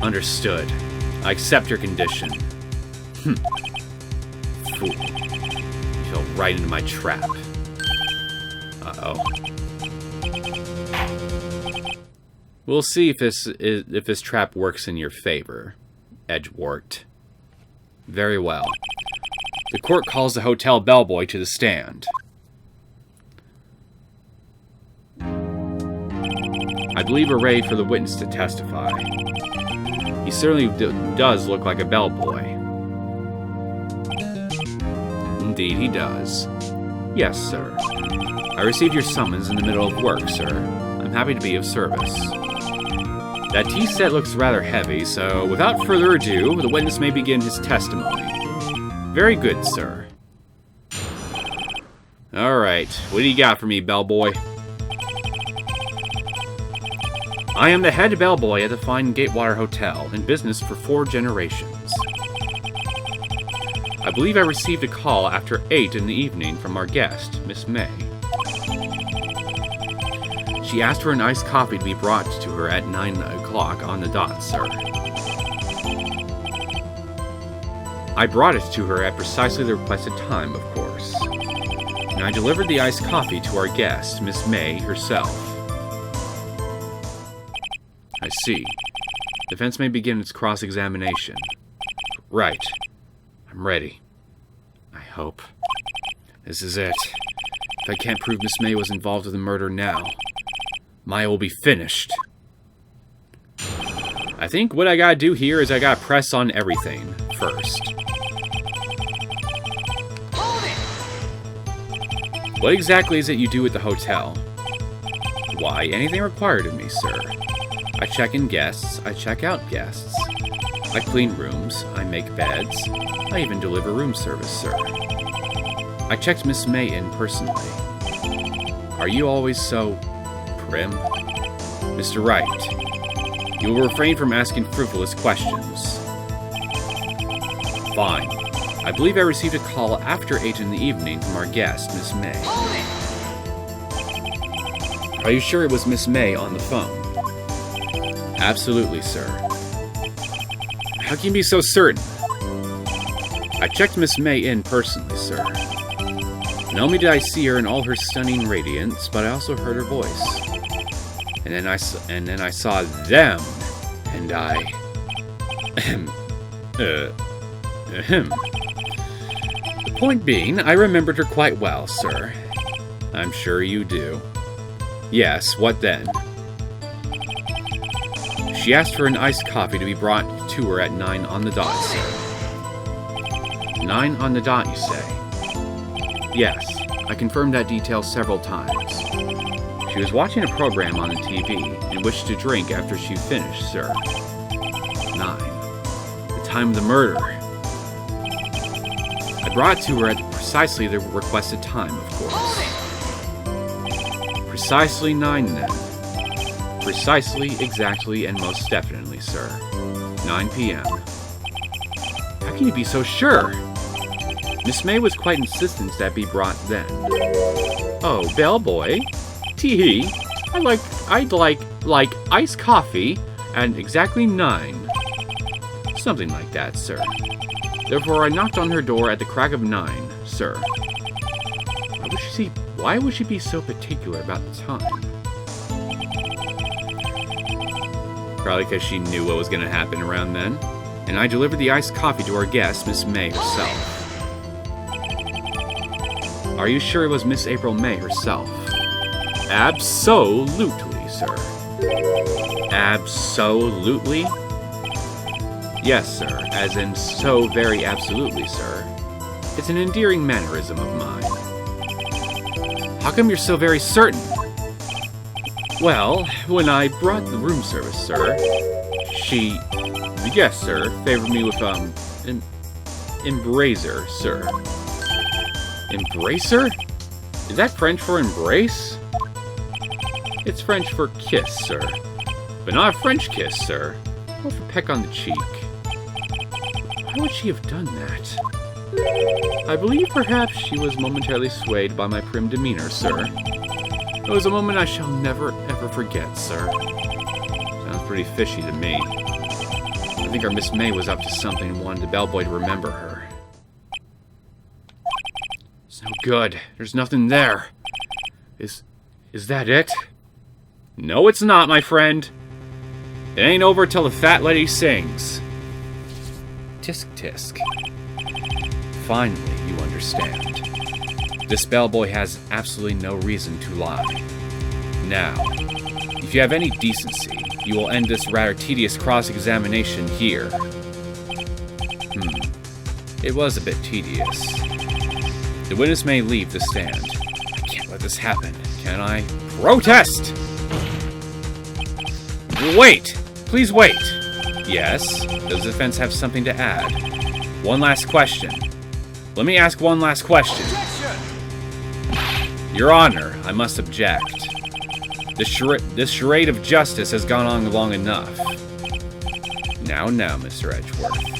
Understood. I accept your condition. Fool. You fell right into my trap. Uh-oh. We'll see if this trap works in your favor, Edgewort. Very well. The court calls the hotel bellboy to the stand. I believe we're ready for the witness to testify. He certainly does look like a bellboy. Indeed, he does. Yes, sir. I received your summons in the middle of work, sir. I'm happy to be of service. That tea set looks rather heavy, so without further ado, the witness may begin his testimony. Very good, sir. Alright, what do you got for me, bellboy? I am the head bellboy at the fine Gatewater Hotel, in business for 4 generations. I believe I received a call after 8 in the evening from our guest, Miss May. She asked for an iced coffee to be brought to her at 9 o'clock on the dot, sir. I brought it to her at precisely the requested time, of course. And I delivered the iced coffee to our guest, Miss May herself. I see. Defense may begin its cross-examination. Right. I'm ready. I hope. This is it. If I can't prove Miss May was involved with the murder now, Maya will be finished. I think what I gotta do here is I gotta press on everything first. What exactly is it you do at the hotel? Why, anything required of me, sir. I check in guests, I check out guests. I clean rooms, I make beds, I even deliver room service, sir. I checked Miss May in personally. Are you always so prim? Mr. Wright, you will refrain from asking frivolous questions. Fine. I believe I received a call after 8 in the evening from our guest, Miss May. Are you sure it was Miss May on the phone? Absolutely, sir. How can you be so certain? I checked Miss May in personally, sir. Not only did I see her in all her stunning radiance, but I also heard her voice. And then I saw them, and I... The point being, I remembered her quite well, sir. I'm sure you do. Yes, what then? She asked for an iced coffee to be brought to her at 9 on the dot, sir. 9 on the dot, you say? Yes, I confirmed that detail several times. She was watching a program on the TV and wished to drink after she finished, sir. 9. The time of the murder. I brought it to her at precisely the requested time, of course. Precisely 9, then. Precisely, exactly, and most definitely, sir. 9 p.m. How can you be so sure? Miss May was quite insistent that be brought then. Oh, bellboy. Tee-hee. I'd like iced coffee and exactly 9. Something like that, sir. Therefore, I knocked on her door at the crack of 9, sir. Why would she be so particular about the time? Probably because she knew what was going to happen around then. And I delivered the iced coffee to our guest, Miss May herself. Are you sure it was Miss April May herself? Absolutely, sir. Absolutely? Yes, sir, as in so very absolutely, sir. It's an endearing mannerism of mine. How come you're so very certain? Well, when I brought the room service, sir, she, yes, sir, favored me with, an embracer, sir. Embracer? Is that French for embrace? It's French for kiss, sir. But not a French kiss, sir. Or for peck on the cheek. Why would she have done that? I believe perhaps she was momentarily swayed by my prim demeanor, sir. It was a moment I shall never, ever forget, sir. Sounds pretty fishy to me. I think our Miss May was up to something and wanted the bellboy to remember her. It's no good. There's nothing there. Is that it? No, it's not, my friend. It ain't over till the fat lady sings. Tisk tisk. Finally, you understand. This bellboy has absolutely no reason to lie. Now, if you have any decency, you will end this rather tedious cross-examination here. It was a bit tedious. The witness may leave the stand. I can't let this happen, can I? Protest! Wait! Please wait! Yes, does the defense have something to add? One last question. Let me ask one last question. Your Honor, I must object. This charade of justice has gone on long enough. Now, Mr. Edgeworth.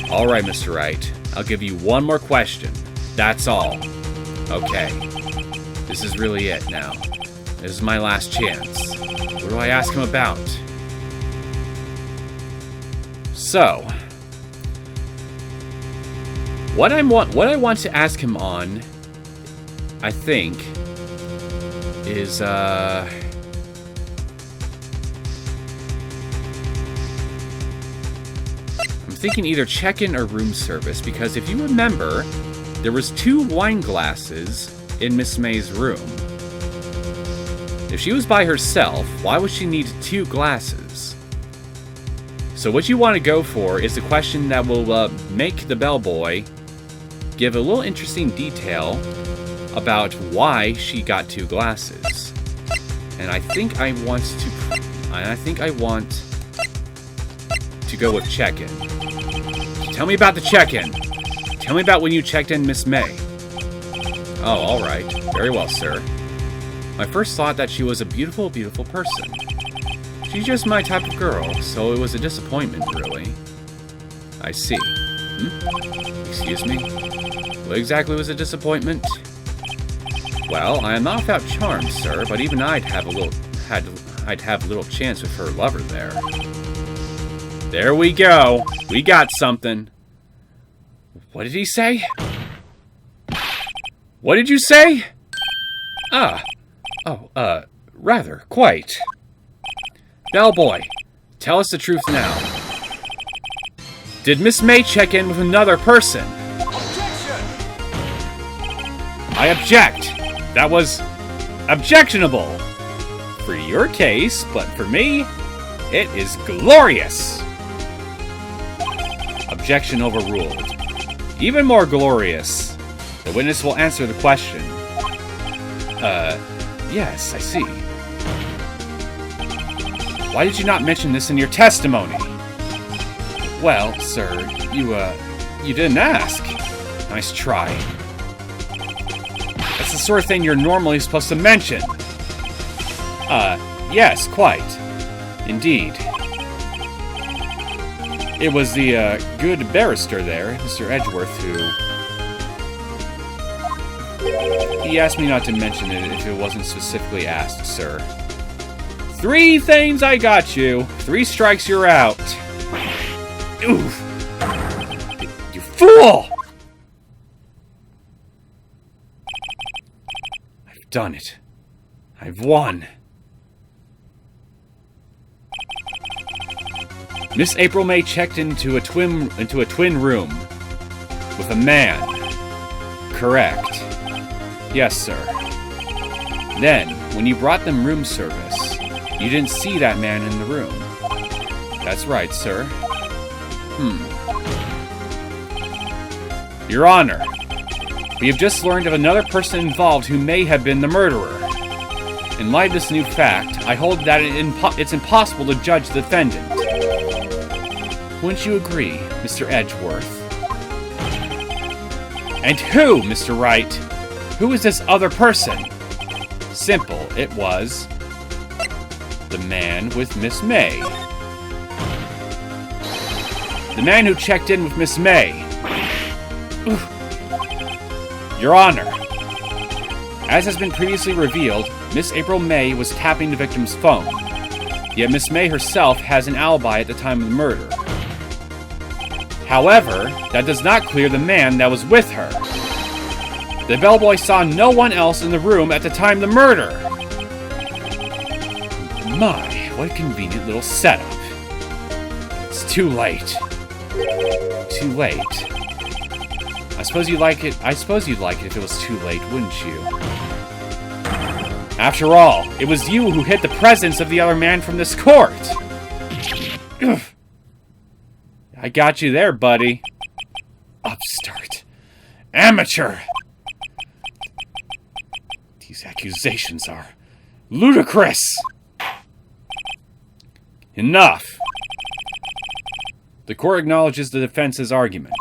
All right, Mr. Wright. I'll give you one more question. That's all. Okay. This is really it now. This is my last chance. What do I ask him about? So, what I want to ask him on, I think, is I'm thinking either check-in or room service, because if you remember, there was 2 wine glasses in Miss May's room. If she was by herself, why would she need 2 glasses? So what you want to go for is the question that will make the bellboy give a little interesting detail about why she got 2 glasses. And I think I want to go with check-in. Tell me about the check-in. Tell me about when you checked in Miss May. Oh, all right. Very well, sir. My first thought that she was a beautiful, beautiful person. She's just my type of girl, so it was a disappointment, really. I see. Excuse me? What exactly was a disappointment? Well, I am not without charm, sir, but even I'd have little chance with her lover there. There we go. We got something. What did he say? What did you say? Rather, quite. Bellboy, tell us the truth now. Did Miss May check in with another person? Objection! I object. That was objectionable. For your case, but for me, it is glorious. Objection overruled. Even more glorious. The witness will answer the question. Yes, I see. Why did you not mention this in your testimony? Well, sir, you didn't ask. Nice try. That's the sort of thing you're normally supposed to mention. Yes, quite. Indeed. It was the, good barrister there, Mr. Edgeworth, who... He asked me not to mention it if it wasn't specifically asked, sir. 3 things, I got you. 3 strikes, you're out. Oof. You fool! I've done it. I've won. Miss April May checked into a twin room with a man. Correct. Yes, sir. Then, when you brought them room service, you didn't see that man in the room. That's right, sir. Your Honor, we have just learned of another person involved who may have been the murderer. In light of this new fact, I hold that it's impossible to judge the defendant. Wouldn't you agree, Mr. Edgeworth? And who, Mr. Wright? Who is this other person? Simple, it was the man with Miss May. The man who checked in with Miss May. Your Honor, as has been previously revealed, Miss April May was tapping the victim's phone. Yet Miss May herself has an alibi at the time of the murder. However, that does not clear the man that was with her. The bellboy saw no one else in the room at the time of the murder. My, what a convenient little setup. It's too late. Too late. I suppose you'd like it if it was too late, wouldn't you? After all, it was you who hid the presence of the other man from this court. Ugh. I got you there, buddy. Upstart. Amateur. These accusations are ludicrous. Enough. The court acknowledges the defense's argument.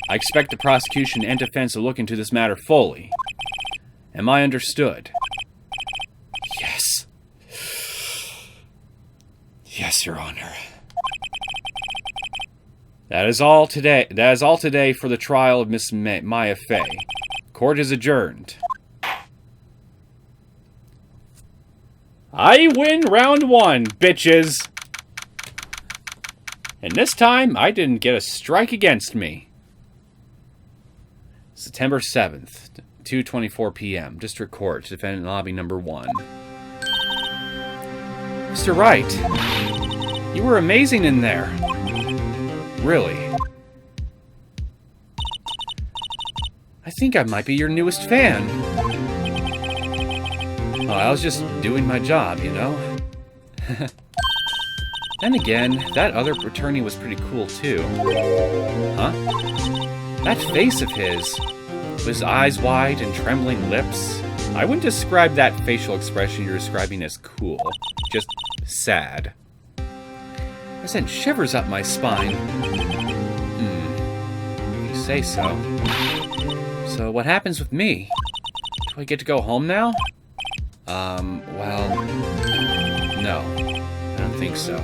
I expect the prosecution and defense to look into this matter fully. Am I understood? Yes, Your Honor. That is all today. That is all today for the trial of Miss Maya Fey. Court is adjourned. I win round 1, bitches. And this time, I didn't get a strike against me. September 7th, 2:24 p.m. District Court, Defendant Lobby Number 1. Mr. Wright, you were amazing in there. Really. I think I might be your newest fan. Oh, I was just doing my job, you know? Then again, that other attorney was pretty cool too. Huh? That face of his, with his eyes wide and trembling lips, I wouldn't describe that facial expression you're describing as cool. Just sad. I sent shivers up my spine. You say so. So what happens with me? Do I get to go home now? Well, no. I don't think so.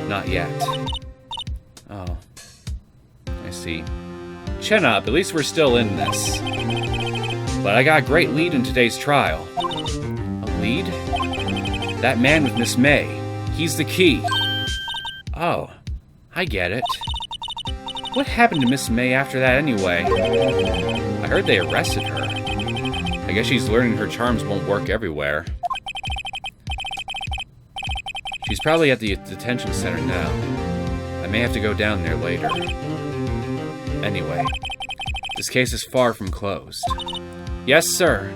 Not yet. Oh. I see. Chin up, at least we're still in this. But I got a great lead in today's trial. A lead? That man with Miss May. He's the key. Oh, I get it. What happened to Miss May after that anyway? I heard they arrested her. I guess she's learning her charms won't work everywhere. She's probably at the detention center now. I may have to go down there later. Anyway, this case is far from closed. Yes, sir.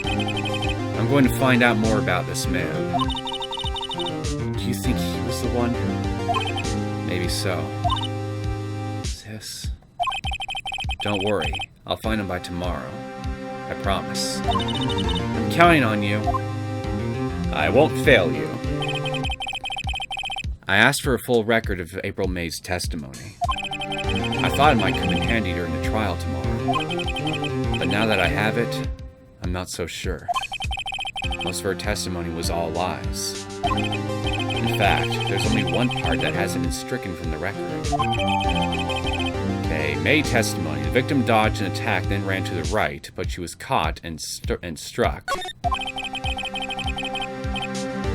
I'm going to find out more about this man. Do you think he was the one? Maybe so. Sis. Don't worry. I'll find him by tomorrow. I promise. I'm counting on you. I won't fail you. I asked for a full record of April May's testimony. I thought it might come in handy during the trial tomorrow. But now that I have it, I'm not so sure. Most of her testimony was all lies. In fact, there's only one part that hasn't been stricken from the record. Okay, May testimony. The victim dodged an attack, then ran to the right, but she was caught and struck.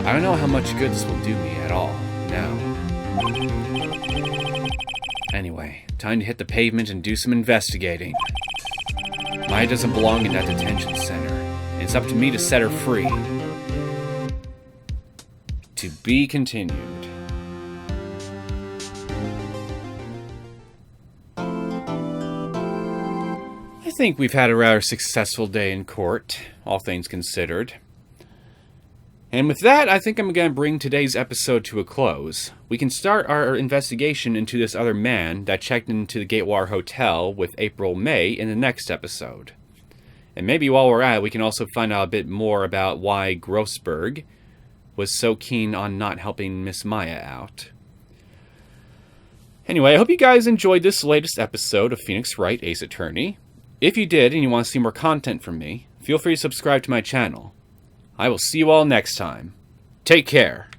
I don't know how much good this will do me at all, now. Anyway, time to hit the pavement and do some investigating. Maya doesn't belong in that detention center. It's up to me to set her free. To be continued. I think we've had a rather successful day in court, all things considered. And with that, I think I'm going to bring today's episode to a close. We can start our investigation into this other man that checked into the Gatewar Hotel with April May in the next episode. And maybe while we're at it, we can also find out a bit more about why Grossberg was so keen on not helping Miss Maya out. Anyway, I hope you guys enjoyed this latest episode of Phoenix Wright, Ace Attorney. If you did and you want to see more content from me, feel free to subscribe to my channel. I will see you all next time. Take care.